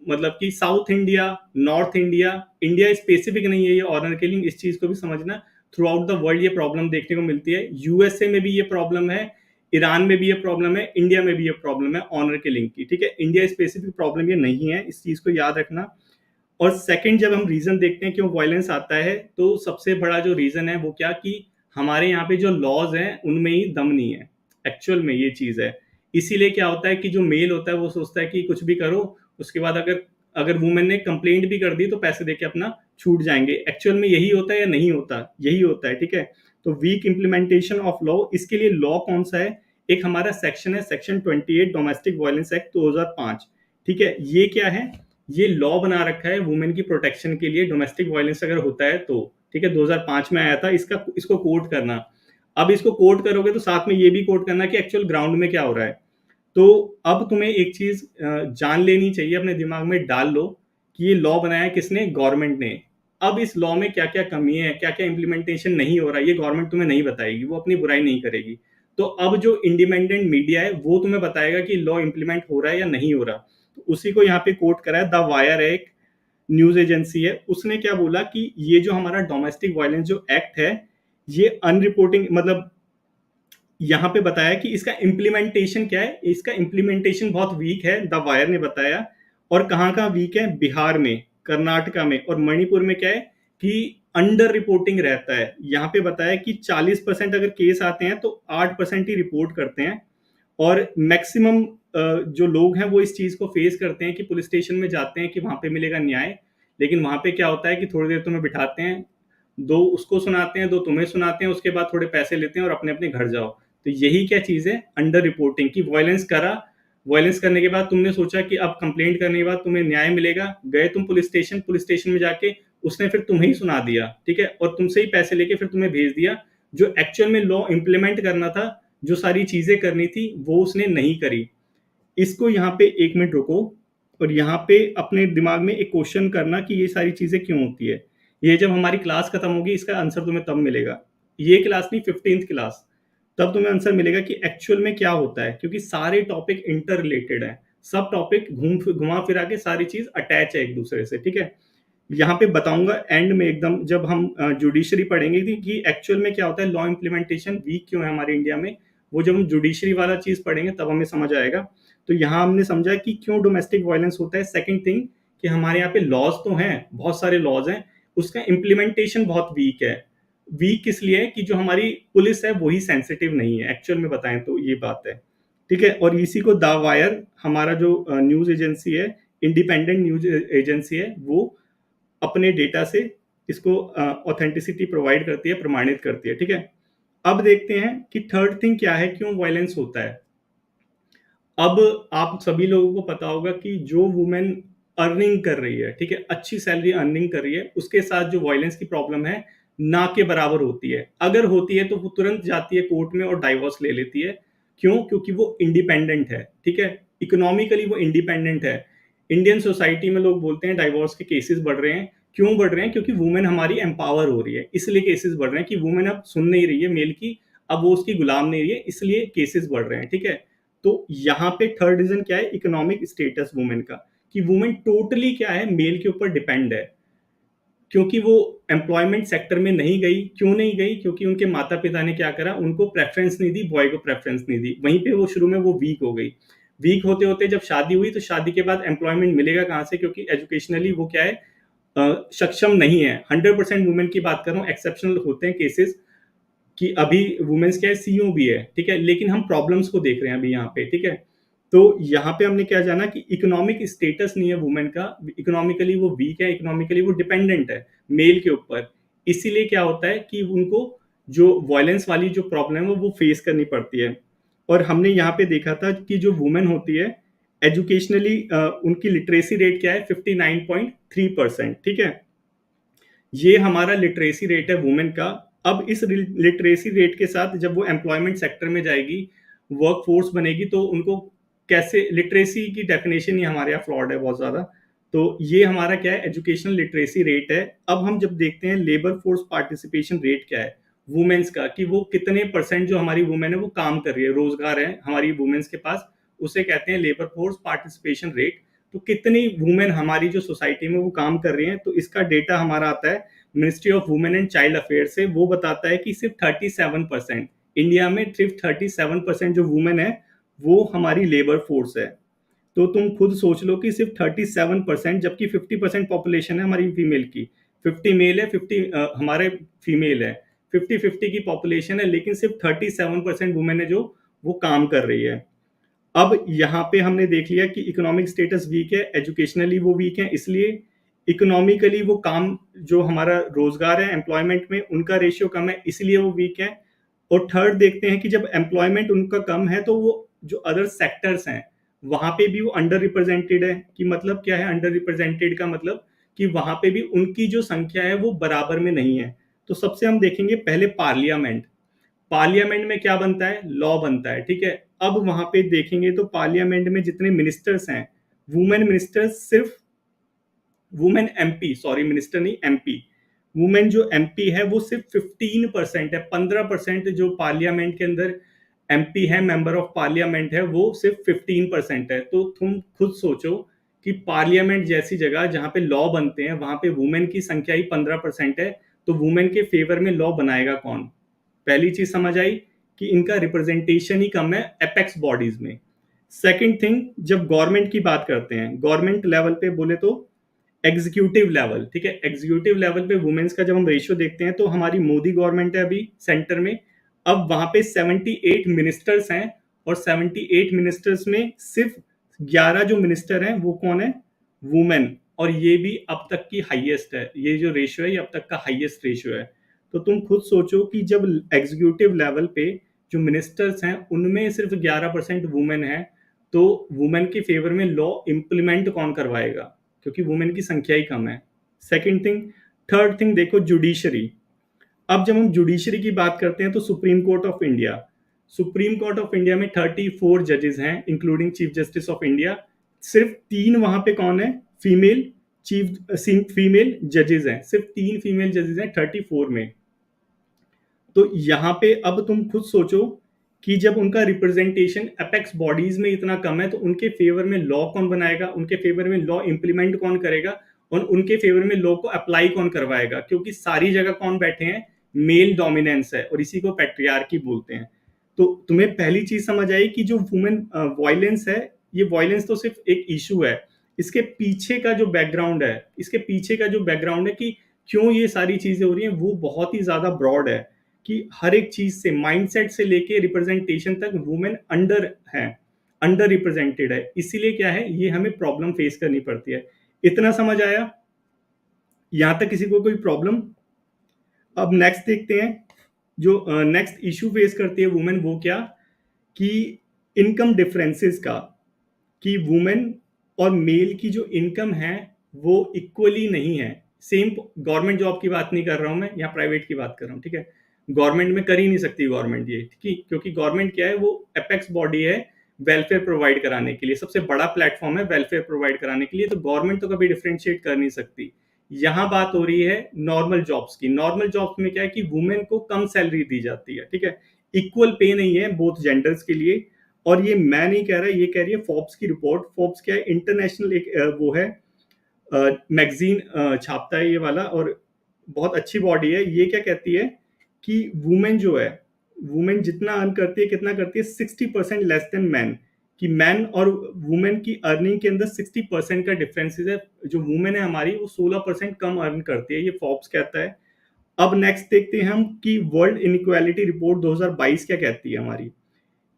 मतलब कि south India, north India, India specific नहीं है ये ऑनर किलिंग, इस चीज को भी समझना। थ्रू आउट द वर्ल्ड ये प्रॉब्लम देखने को मिलती है। यूएसए में भी ये प्रॉब्लम है, ईरान में भी ये प्रॉब्लम है, इंडिया में भी ये प्रॉब्लम है ऑनर किलिंग की, ठीक है? इंडिया स्पेसिफिक प्रॉब्लम ये नहीं है, इस चीज को याद रखना। और सेकंड, जब हम रीजन देखते हैं क्यों वायलेंस आता है, तो सबसे बड़ा जो रीजन है वो क्या कि हमारे यहाँ पे जो लॉज हैं उनमें ही दम नहीं है। एक्चुअल में ये चीज है। इसीलिए क्या होता है कि जो मेल होता है वो सोचता है कि कुछ भी करो, उसके बाद अगर अगर वुमेन ने कंप्लेंट भी कर दी तो पैसे देके अपना छूट जाएंगे। एक्चुअल में यही होता है या नहीं होता? यही होता है, ठीक है? तो वीक इंप्लीमेंटेशन ऑफ लॉ, इसके लिए लॉ कौन सा है? एक हमारा सेक्शन है, सेक्शन 28 डोमेस्टिक वायलेंस एक्ट 2005, ठीक है? ये क्या है? ये लॉ बना रखा है वुमेन की प्रोटेक्शन के लिए, डोमेस्टिक वायलेंस अगर होता है तो, ठीक है? 2005 में आया था। इसको कोट करना। अब इसको कोट करोगे तो साथ में ये भी कोट करना कि एक्चुअल ग्राउंड में क्या हो रहा है। तो अब तुम्हें एक चीज जान लेनी चाहिए, अपने दिमाग में डाल लो कि ये लॉ बनाया किसने? गवर्नमेंट ने। अब इस लॉ में क्या क्या कमी है, क्या क्या इंप्लीमेंटेशन नहीं हो रहा है, ये गवर्नमेंट तुम्हें नहीं बताएगी, वो अपनी बुराई नहीं करेगी। तो अब जो इंडिपेंडेंट मीडिया है वो तुम्हें बताएगा कि लॉ इंप्लीमेंट हो रहा है या नहीं हो रहा। तो उसी को यहाँ पे कोट करा है, द वायर है, एक न्यूज एजेंसी है, उसने क्या बोला कि ये जो हमारा डोमेस्टिक वायलेंस जो एक्ट है, ये अनरिपोर्टिंग, मतलब यहाँ पे बताया कि इसका इम्प्लीमेंटेशन क्या है? इसका इम्प्लीमेंटेशन बहुत वीक है, द वायर ने बताया। और कहाँ कहाँ वीक है? बिहार में, कर्नाटका में और मणिपुर में क्या है कि अंडर रिपोर्टिंग रहता है। यहाँ पे बताया कि 40% अगर केस आते हैं तो 8% ही रिपोर्ट करते हैं। और मैक्सिमम जो लोग हैं वो इस चीज को फेस करते हैं कि पुलिस स्टेशन में जाते हैं कि वहां पे मिलेगा न्याय, लेकिन वहां पे क्या होता है कि थोड़ी देर तुम्हें बिठाते हैं, दो उसको सुनाते हैं, दो तुम्हें सुनाते हैं, उसके बाद थोड़े पैसे लेते हैं और अपने अपने घर जाओ। तो यही क्या चीज है? Under reporting. की वायलेंस करा, वायलेंस करने के बाद तुमने सोचा कि अब कंप्लेंट करने के बाद तुम्हें न्याय मिलेगा, गए तुम पुलिस स्टेशन, पुलिस स्टेशन में जाके उसने फिर तुम्हें ही सुना दिया, ठीक है? और तुमसे ही पैसे लेके फिर तुम्हें भेज दिया। जो एक्चुअल में लॉ इंप्लीमेंट करना था, जो सारी चीजें करनी थी, वो उसने नहीं करी। इसको यहाँ पे एक मिनट रुको और यहाँ पे अपने दिमाग में एक क्वेश्चन करना कि ये सारी चीजें क्यों होती है। ये जब हमारी क्लास खत्म होगी इसका आंसर तुम्हें तब मिलेगा। ये क्लास नहीं, 15th क्लास, तब तुम्हें आंसर मिलेगा कि एक्चुअल में क्या होता है। क्योंकि सारे टॉपिक इंटर रिलेटेड है, सब टॉपिक घुमा फिरा के सारी चीज अटैच है एक दूसरे से, ठीक है? यहाँ पे बताऊंगा एंड में एकदम, जब हम जुडिशरी पढ़ेंगे कि एक्चुअल में क्या होता है, लॉ इम्प्लीमेंटेशन वीक क्यों है हमारे इंडिया में। वो जब हम जुडिशरी वाला चीज पढ़ेंगे तब हमें समझ आएगा। तो यहाँ हमने समझा कि क्यों डोमेस्टिक वायलेंस होता है। सेकंड थिंग कि हमारे यहाँ पे लॉज तो हैं, बहुत सारे लॉज हैं, उसका इम्प्लीमेंटेशन बहुत वीक है। वीक किस लिए है कि जो हमारी पुलिस है वही सेंसिटिव नहीं है, एक्चुअल में बताएं तो ये बात है, ठीक है? और इसी को द वायर, हमारा जो न्यूज एजेंसी है, इंडिपेंडेंट न्यूज एजेंसी है, वो अपने डेटा से इसको ऑथेंटिसिटी प्रोवाइड करती है, प्रमाणित करती है, ठीक है? अब देखते हैं कि थर्ड थिंग क्या है, क्यों वायलेंस होता है। अब आप सभी लोगों को पता होगा कि जो वुमेन अर्निंग कर रही है, ठीक है, अच्छी सैलरी अर्निंग कर रही है, उसके साथ जो वायलेंस की प्रॉब्लम है ना के बराबर होती है। अगर होती है तो वो तुरंत जाती है कोर्ट में और डाइवोर्स ले लेती है। क्यों? क्योंकि वो इंडिपेंडेंट है, ठीक है? इकोनॉमिकली वो इंडिपेंडेंट है। इंडियन सोसाइटी में लोग बोलते हैं डाइवोर्स के केसेस बढ़ रहे हैं। क्यों बढ़ रहे हैं? क्योंकि वुमेन हमारी एम्पावर हो रही है, इसलिए केसेस बढ़ रहे हैं कि वुमेन अब सुन नहीं रही है मेल की, अब वो उसकी गुलाम नहीं रही है, इसलिए केसेस बढ़ रहे हैं। ठीक है, तो यहाँ पे थर्ड रीजन क्या है? इकोनॉमिक स्टेटस वुमेन का, कि वुमेन टोटली क्या है, मेल के ऊपर डिपेंड है। क्योंकि वो एम्प्लॉयमेंट सेक्टर में नहीं गई। क्यों नहीं गई? क्योंकि उनके माता पिता ने क्या करा, उनको प्रेफरेंस नहीं दी, बॉय को प्रेफरेंस नहीं दी, वहीं पे वो शुरू में वो वीक हो गई। वीक होते होते जब शादी हुई, तो शादी के बाद एम्प्लॉयमेंट मिलेगा कहाँ से? क्योंकि एजुकेशनली वो क्या है, सक्षम नहीं है। 100% वुमेन की बात कर रहा हूँ, एक्सेप्शनल होते हैं केसेस कि अभी वुमेन्स क्या है, सीईओ भी है। ठीक है, लेकिन हम प्रॉब्लम्स को देख रहे हैं अभी यहाँ पे। ठीक है, तो यहाँ पे हमने क्या जाना कि इकोनॉमिक स्टेटस नहीं है वुमेन का, इकोनॉमिकली वो वीक है, इकोनॉमिकली वो डिपेंडेंट है मेल के ऊपर। इसीलिए क्या होता है कि उनको जो वायलेंस वाली जो प्रॉब्लम है वो फेस करनी पड़ती है। और हमने यहाँ पे देखा था कि जो वुमेन होती है एजुकेशनली, उनकी लिटरेसी रेट क्या है, 59.3%। ठीक है, ये हमारा लिटरेसी रेट है वुमेन का। अब इस लिटरेसी रेट के साथ जब वो एम्प्लॉयमेंट सेक्टर में जाएगी, वर्क फोर्स बनेगी, तो उनको कैसे, लिटरेसी की डेफिनेशन ही हमारे यहाँ फ्लॉड है बहुत ज़्यादा। तो ये हमारा क्या है, एजुकेशनल लिटरेसी रेट है। अब हम जब देखते हैं लेबर फोर्स पार्टिसिपेशन रेट क्या है वुमेन्स का, कि वो कितने परसेंट जो हमारी वुमेन है वो काम कर रही है, रोजगार है हमारी वुमेन्स के पास, उसे कहते हैं लेबर फोर्स पार्टिसिपेशन रेट। तो कितनी वुमेन हमारी जो सोसाइटी में वो काम कर रही हैं, तो इसका डेटा हमारा आता है ministry of women and child affair से। वो बताता है कि सिर्फ 37%, इंडिया में सिर्फ 37% जो वुमेन है वो हमारी लेबर फोर्स है। तो तुम खुद सोच लो कि सिर्फ 37%, जबकि 50% पॉपुलेशन है हमारी फीमेल की। 50 मेल है, 50 हमारे फीमेल है। 50-50 की पॉपुलेशन है, लेकिन सिर्फ 37% वुमेन है जो वो काम कर रही है। अब यहाँ पे हमने देख लिया कि इकोनॉमिक स्टेटस वीक है, एजुकेशनली वो वीक है, इसलिए इकोनॉमिकली वो काम, जो हमारा रोजगार है एम्प्लॉयमेंट में, उनका रेशियो कम है, इसलिए वो वीक है। और थर्ड देखते हैं कि जब एम्प्लॉयमेंट उनका कम है, तो वो जो अदर सेक्टर्स हैं वहां पे भी वो अंडर रिप्रेजेंटेड है। कि मतलब क्या है अंडर रिप्रेजेंटेड का मतलब, कि वहां पे भी उनकी जो संख्या है वो बराबर में नहीं है। तो सबसे हम देखेंगे पहले पार्लियामेंट। पार्लियामेंट में क्या बनता है, लॉ बनता है। ठीक है, अब वहां पे देखेंगे तो पार्लियामेंट में जितने मिनिस्टर्स हैं, वुमेन मिनिस्टर्स सिर्फ, वुमेन एमपी, सॉरी मिनिस्टर नहीं, एमपी, वुमेन जो एमपी है वो सिर्फ 15% है। 15% जो पार्लियामेंट के अंदर एमपी है, मेंबर ऑफ पार्लियामेंट है, वो सिर्फ 15% है। तो तुम खुद सोचो कि पार्लियामेंट जैसी जगह जहां पे लॉ बनते हैं, वहां पे वुमेन की संख्या ही 15% है, तो वुमेन के फेवर में लॉ बनाएगा कौन? पहली चीज समझ आई कि इनका रिप्रेजेंटेशन ही कम है एपेक्स बॉडीज में। सेकंड थिंग, जब गवर्नमेंट की बात करते हैं, गवर्नमेंट लेवल पे बोले तो एग्जीक्यूटिव लेवल। ठीक है, एग्जीक्यूटिव लेवल पे वुमेन्स का जब हम रेशियो देखते हैं, तो हमारी मोदी गवर्नमेंट है अभी सेंटर में। अब वहां पे 78 मिनिस्टर्स हैं, और 78 मिनिस्टर्स में सिर्फ 11 जो मिनिस्टर हैं वो कौन है, वुमेन। और ये भी अब तक की हाईएस्ट है, ये जो रेशियो है ये अब तक का हाईएस्ट रेशियो है। तो तुम खुद सोचो कि जब एग्जीक्यूटिव लेवल पे जो मिनिस्टर्स हैं उनमें सिर्फ 11% वुमेन है, तो वुमेन के फेवर में लॉ इम्प्लीमेंट कौन करवाएगा? क्योंकि वुमेन की संख्या ही कम है। Second thing. थर्ड थिंग देखो, जुडिशरी। अब जब हम जुडिशरी की बात करते हैं, तो supreme court of India, supreme court of India में 34 जजेस हैं, including chief justice of India. सिर्फ 3 वहां पे कौन है, फीमेल चीफ, फीमेल जजेस हैं, सिर्फ 3 फीमेल जजेस हैं 34 में। तो यहाँ पे अब तुम खुद सोचो कि जब उनका रिप्रेजेंटेशन अपेक्स बॉडीज में इतना कम है, तो उनके फेवर में लॉ कौन बनाएगा, उनके फेवर में लॉ इंप्लीमेंट कौन करेगा, और उनके फेवर में लॉ को अप्लाई कौन करवाएगा? क्योंकि सारी जगह कौन बैठे हैं, मेल डोमिनेंस है, और इसी को पैट्रियार्की बोलते हैं। तो तुम्हें पहली चीज समझ आई कि जो वुमेन वायलेंस है, ये वायलेंस तो सिर्फ एक इशू है, इसके पीछे का जो बैकग्राउंड है, इसके पीछे का जो बैकग्राउंड है कि क्यों ये सारी चीजें हो रही हैं, वो बहुत ही ज्यादा ब्रॉड है। कि हर एक चीज से, माइंडसेट से लेके रिप्रेजेंटेशन तक वुमेन अंडर है, अंडर रिप्रेजेंटेड है। इसीलिए क्या है, ये हमें प्रॉब्लम फेस करनी पड़ती है। इतना समझ आया? यहां तक किसी को कोई प्रॉब्लम? अब नेक्स्ट देखते हैं, जो नेक्स्ट इशू फेस करती है वुमेन, वो क्या, कि इनकम डिफरेंसेस का, कि वुमेन और मेल की जो इनकम है वो इक्वली नहीं है। सेम, गवर्नमेंट जॉब की बात नहीं कर रहा हूं मैं, यहाँ प्राइवेट की बात कर रहा हूँ। ठीक है, गवर्नमेंट में कर ही नहीं सकती गवर्नमेंट ये, ठीक है, क्योंकि गवर्नमेंट क्या है, वो एपेक्स बॉडी है वेलफेयर प्रोवाइड कराने के लिए, सबसे बड़ा प्लेटफॉर्म है वेलफेयर प्रोवाइड कराने के लिए, तो गवर्नमेंट तो कभी डिफरेंशिएट कर नहीं सकती। यहाँ बात हो रही है नॉर्मल जॉब्स की। नॉर्मल जॉब्स में क्या है कि वुमेन को कम सैलरी दी जाती है, ठीक है, इक्वल पे नहीं है बोथ जेंडर्स के लिए। और ये मैं नहीं कह रहा, ये कह रही है फोर्ब्स की रिपोर्ट। फोर्ब्स क्या है, इंटरनेशनल एक वो है मैगजीन छापता है ये वाला, और बहुत अच्छी बॉडी है। ये क्या कहती है कि वुमेन जो है, वुमेन जितना अर्न करती है, कितना करती है, 60% लेस देन मैन। कि मैन और वुमेन की अर्निंग के अंदर 60% का डिफरेंस है। जो वुमेन है हमारी, वो 16% कम अर्न करती है, ये फोर्ब्स कहता है। अब नेक्स्ट देखते हैं हम कि वर्ल्ड इनइक्वालिटी रिपोर्ट 2022 क्या कहती है हमारी।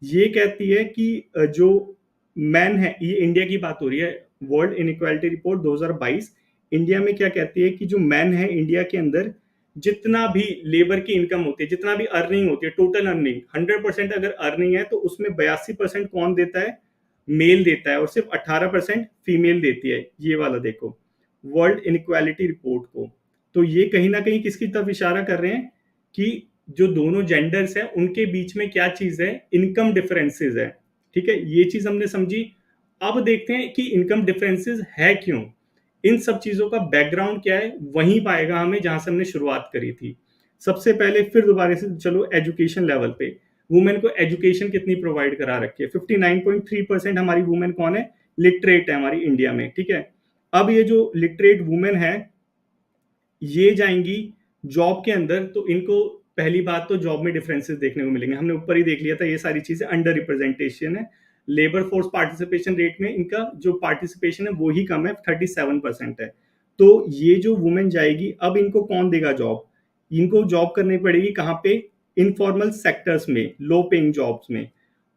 ये कहती है कि जो मैन है, ये इंडिया की बात हो रही है, वर्ल्ड इनइक्वालिटी रिपोर्ट 2022 इंडिया में क्या कहती है कि जो मैन है इंडिया के अंदर, जितना भी लेबर की इनकम होती है, जितना भी अर्निंग होती है, टोटल अर्निंग 100% अगर अर्निंग है तो उसमें 82% कौन देता है, मेल देता है, और सिर्फ 18% फीमेल देती है। ये वाला देखो वर्ल्ड इनइक्वालिटी रिपोर्ट को। तो ये कहीं ना कहीं किसकी तरफ इशारा कर रहे हैं कि जो दोनों जेंडर्स हैं उनके बीच में क्या चीज है, इनकम डिफरेंसेस है। ठीक है, ये चीज हमने समझी। अब देखते हैं कि इनकम डिफरेंसेस है क्यों, इन सब चीजों का बैकग्राउंड क्या है, वहीं पाएगा हमें जहां से हमने शुरुआत करी थी। सबसे पहले फिर दोबारा से चलो एजुकेशन लेवल पे। वुमेन को एजुकेशन कितनी प्रोवाइड करा रखी है, 59.3% हमारी वुमेन कौन है, लिटरेट है हमारी इंडिया में। ठीक है, अब ये जो लिटरेट वुमेन है, ये जाएंगी जॉब के अंदर, तो इनको पहली बात तो जॉब में डिफरेंसेस देखने को मिलेंगे। हमने ऊपर ही देख लिया था, ये सारी चीजें अंडर रिप्रेजेंटेशन है। लेबर फोर्स पार्टिसिपेशन रेट में इनका जो पार्टिसिपेशन है वो ही कम है, 37% है। तो ये जो वुमेन जाएगी, अब इनको कौन देगा जॉब, इनको जॉब करनी पड़ेगी कहाँ पे, इनफॉर्मल सेक्टर्स में, लो पेइंग जॉब्स में।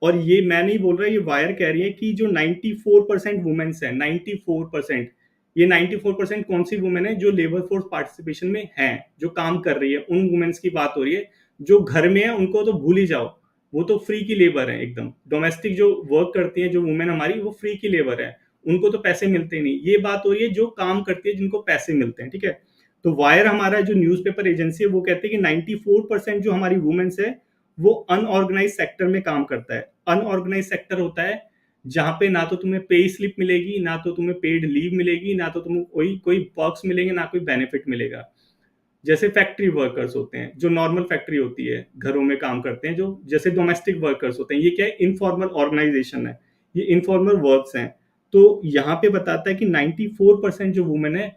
और ये मैं नहीं बोल रहा, ये वायर कह रही है कि जो 94% वुमेन्स है, 94%, ये 94% कौन सी वुमेन है, जो लेबर फोर्स पार्टिसिपेशन में है, जो काम कर रही है, उन वुमेन्स की बात हो रही है। जो घर में है उनको तो भूल ही जाओ, वो तो फ्री की लेबर है एकदम। डोमेस्टिक जो वर्क करती है जो वुमेन हमारी, वो फ्री की लेबर है, उनको तो पैसे मिलते नहीं। ये बात हो रही है जो काम करती है, जिनको पैसे मिलते हैं। ठीक है, तो वायर हमारा जो न्यूज़पेपर एजेंसी है वो कहते हैं कि 94% जो हमारी वुमेन्स है वो अनऑर्गेनाइज सेक्टर में काम करता है। अनऑर्गेनाइज सेक्टर होता है जहां पे ना तो तुम्हें पे स्लिप मिलेगी, ना तो तुम्हें पेड लीव मिलेगी, ना तो तुम्हें कोई कोई पर्क्स मिलेंगे, ना कोई बेनिफिट मिलेगा। जैसे फैक्ट्री वर्कर्स होते हैं, जो नॉर्मल फैक्ट्री होती है, घरों में काम करते हैं, जो जैसे डोमेस्टिक वर्कर्स होते हैं, ये क्या है, इनफॉर्मल ऑर्गेनाइजेशन है, ये इनफॉर्मल वर्क्स हैं। तो यहाँ पे बताता है कि 94% जो वुमेन है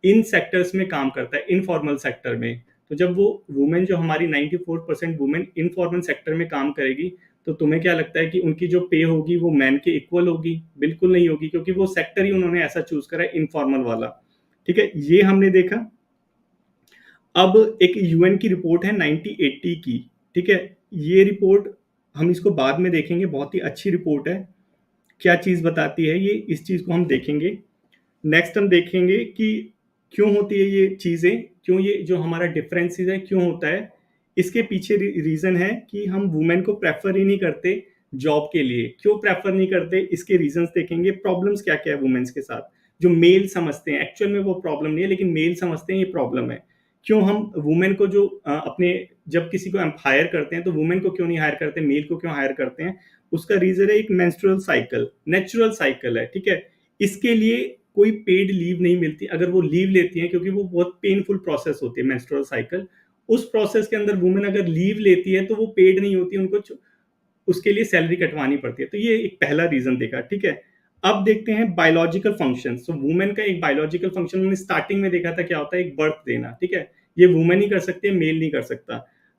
इन सेक्टर्स में काम करता है, इनफॉर्मल सेक्टर में। तो जब वो वुमेन जो हमारी 94% वुमेन इनफॉर्मल सेक्टर में काम करेगी, तो तुम्हें क्या लगता है कि उनकी जो पे होगी वो मैन के इक्वल होगी? बिल्कुल नहीं होगी, क्योंकि वो सेक्टर ही उन्होंने ऐसा चूज करा है, इनफॉर्मल वाला। ठीक है, ये हमने देखा। अब एक यूएन की रिपोर्ट है 1980 की। ठीक है, ये रिपोर्ट हम इसको बाद में देखेंगे, बहुत ही अच्छी रिपोर्ट है। क्या चीज बताती है ये, इस चीज को हम देखेंगे। नेक्स्ट हम देखेंगे कि क्यों होती है ये चीजें, क्यों ये जो हमारा डिफरेंसेस है क्यों होता है। इसके पीछे रीजन है कि हम वुमेन को प्रेफर ही नहीं करते जॉब के लिए। क्यों प्रेफर नहीं करते, इसके रीजंस देखेंगे। प्रॉब्लम्स क्या क्या है वुमेन्स के साथ, जो मेल समझते हैं, एक्चुअल में वो प्रॉब्लम नहीं है, लेकिन मेल समझते हैं ये प्रॉब्लम है। क्यों हम वुमेन को जो अपने, जब किसी को हम हायर करते हैं तो वुमेन को क्यों नहीं हायर करते, मेल को क्यों हायर करते हैं? उसका रीजन है एक मेंस्ट्रुअल साइकिल, नेचुरल साइकिल है। ठीक है, इसके लिए कोई पेड लीव नहीं मिलती अगर वो लीव लेती हैं, क्योंकि वो बहुत पेनफुल प्रोसेस होती है मेंस्ट्रुअल साइकिल। उस प्रोसेस के अंदर वुमेन अगर लीव लेती है तो वो पेड नहीं होती, उनको उसके लिए सैलरी कटवानी पड़ती है। तो ये एक पहला रीजन देखा। ठीक है, अब देखते हैं बायोलॉजिकल फंक्शन। तो वुमेन का एक बायोलॉजिकल फंक्शन हमने स्टार्टिंग में देखा था, क्या होता है, एक बर्थ देना। ठीक है, ये वुमेन ही कर सकती है, मेल नहीं कर सकता।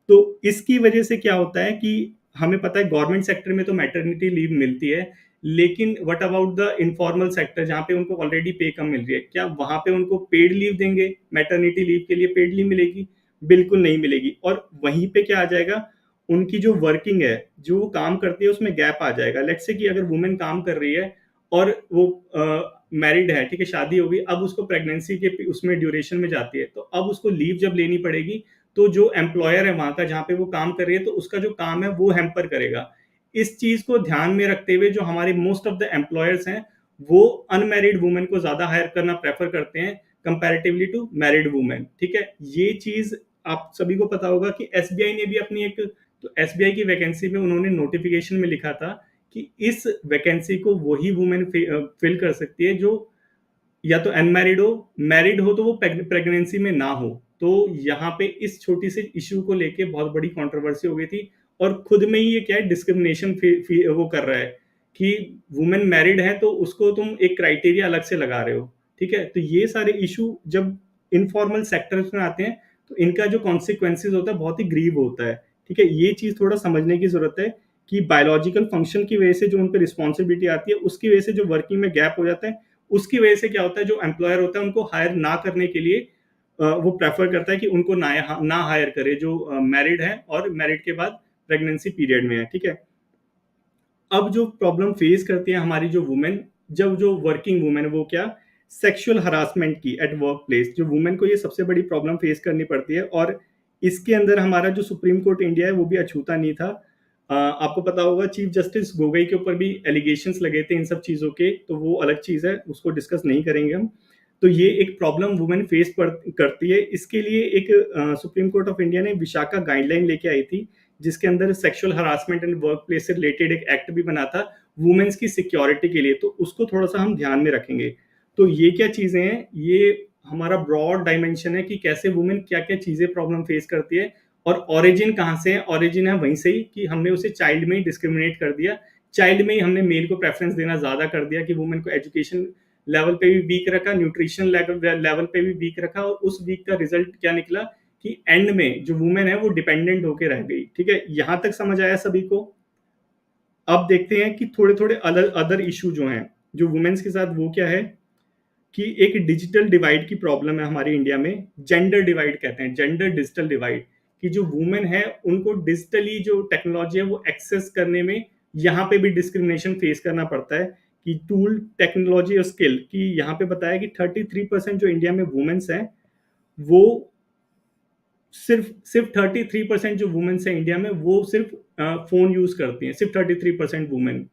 तो इसकी वजह से क्या होता है कि हमें पता है गवर्नमेंट सेक्टर में तो मैटरनिटी लीव मिलती है, लेकिन what about the informal sector, जहाँ पे उनको ऑलरेडी पे कम मिल रही है, क्या वहां पे उनको पेड लीव देंगे? मैटरनिटी लीव के लिए पेड लीव मिलेगी? बिल्कुल नहीं मिलेगी। और वहीं पे क्या आ जाएगा, उनकी जो वर्किंग है, जो वो काम करती है, उसमें गैप आ जाएगा। लेट्स से कि अगर वुमेन काम कर रही है और वो मैरिड है, ठीक है, शादी होगी, अब उसको प्रेगनेंसी के उसमें ड्यूरेशन में जाती है, तो अब उसको लीव जब लेनी पड़ेगी, तो जो एम्प्लॉयर है वहां का, जहाँ पे वो काम कर रही है, तो उसका जो काम है वो हैम्पर करेगा। इस चीज को ध्यान में रखते हुए जो हमारे मोस्ट ऑफ द एम्प्लॉयर्स हैं, वो अनमैरिड वुमेन को ज्यादा हायर करना प्रेफर करते हैं कंपैरेटिवली टू मैरिड वुमेन। ठीक है, ये चीज आप सभी को पता होगा कि एसबीआई ने भी अपनी एक, तो एसबीआई की वैकेंसी में उन्होंने नोटिफिकेशन में लिखा था कि इस वैकेंसी को वही वुमेन फिल कर सकती है जो या तो अनमैरिड हो, मैरिड हो तो वो प्रेगनेंसी में ना हो। तो यहाँ पे इस छोटी सी इश्यू को लेके बहुत बड़ी कंट्रोवर्सी हो गई थी, और खुद में ही ये क्या है, डिस्क्रिमिनेशन वो कर रहा है कि वुमेन मैरिड है तो उसको तुम एक क्राइटेरिया अलग से लगा रहे हो। ठीक है, तो ये सारे इशू जब इनफॉर्मल सेक्टर्स में आते हैं तो इनका जो कॉन्सिक्वेंसेज होता है बहुत ही ग्रीव होता है। ठीक है, ये चीज थोड़ा समझने की जरूरत है कि बायोलॉजिकल फंक्शन की वजह से जो उन पर रिस्पॉन्सिबिलिटी आती है, उसकी वजह से जो वर्किंग में गैप हो जाता है, उसकी वजह से क्या होता है, जो एम्प्लॉयर होता है उनको हायर ना करने के लिए वो प्रेफर करता है कि उनको ना हायर करे जो मैरिड है और मैरिड के बाद प्रेगनेंसी पीरियड में है। ठीक है, अब जो प्रॉब्लम फेस करती है हमारी जो वुमेन, जब जो वर्किंग वुमेन है वो क्या, सेक्सुअल हरासमेंट की एट वर्क प्लेस, जो वुमेन को ये सबसे बड़ी प्रॉब्लम फेस करनी पड़ती है। और इसके अंदर हमारा जो सुप्रीम कोर्ट इंडिया है वो भी अछूता नहीं था। आपको पता होगा चीफ जस्टिस गोगोई के ऊपर भी एलिगेशंस लगे थे इन सब चीज़ों के, तो वो अलग चीज़ है, उसको डिस्कस नहीं करेंगे हम। तो ये एक प्रॉब्लम वुमेन फेस करती है। इसके लिए एक सुप्रीम कोर्ट ऑफ इंडिया ने विशाखा गाइडलाइन लेके आई थी, जिसके अंदर sexual harassment and work place से रिलेटेड एक एक्ट भी बना था वुमेन्स की सिक्योरिटी के लिए, तो उसको थोड़ा सा हम ध्यान में रखेंगे। तो ये क्या चीजें हैं, ये हमारा ब्रॉड डायमेंशन है कि कैसे वुमेन क्या क्या चीजें प्रॉब्लम फेस करती है, और ओरिजिन कहाँ से है। ओरिजिन है वहीं से ही कि हमने उसे चाइल्ड में ही डिस्क्रिमिनेट कर दिया, चाइल्ड में ही हमने मेल को प्रेफरेंस देना ज्यादा कर दिया, कि वुमेन को एजुकेशन लेवल पे भी वीक रखा, न्यूट्रिशन लेवल पे भी वीक रखा, और उस वीक का रिजल्ट क्या निकला कि एंड में जो वुमेन है वो डिपेंडेंट होके रह गई। ठीक है, यहां तक समझ आया सभी को। अब देखते हैं कि थोड़े थोड़े अदर अदर इशू जो हैं जो वुमेन्स के साथ, वो क्या है कि एक डिजिटल डिवाइड की प्रॉब्लम है हमारे इंडिया में। जेंडर डिवाइड कहते हैं, जेंडर डिजिटल डिवाइड, कि जो वुमेन है उनको डिजिटली जो टेक्नोलॉजी है वो एक्सेस करने में यहाँ पे भी डिस्क्रिमिनेशन फेस करना पड़ता है। कि टूल, टेक्नोलॉजी और स्किल की यहाँ पे बताया कि 33% जो इंडिया में वुमेन्स हैं, वो सिर्फ सिर्फ 33% जो वुमेन्स हैं इंडिया में, वो सिर्फ फोन यूज करती हैं, सिर्फ 33% वुमेन।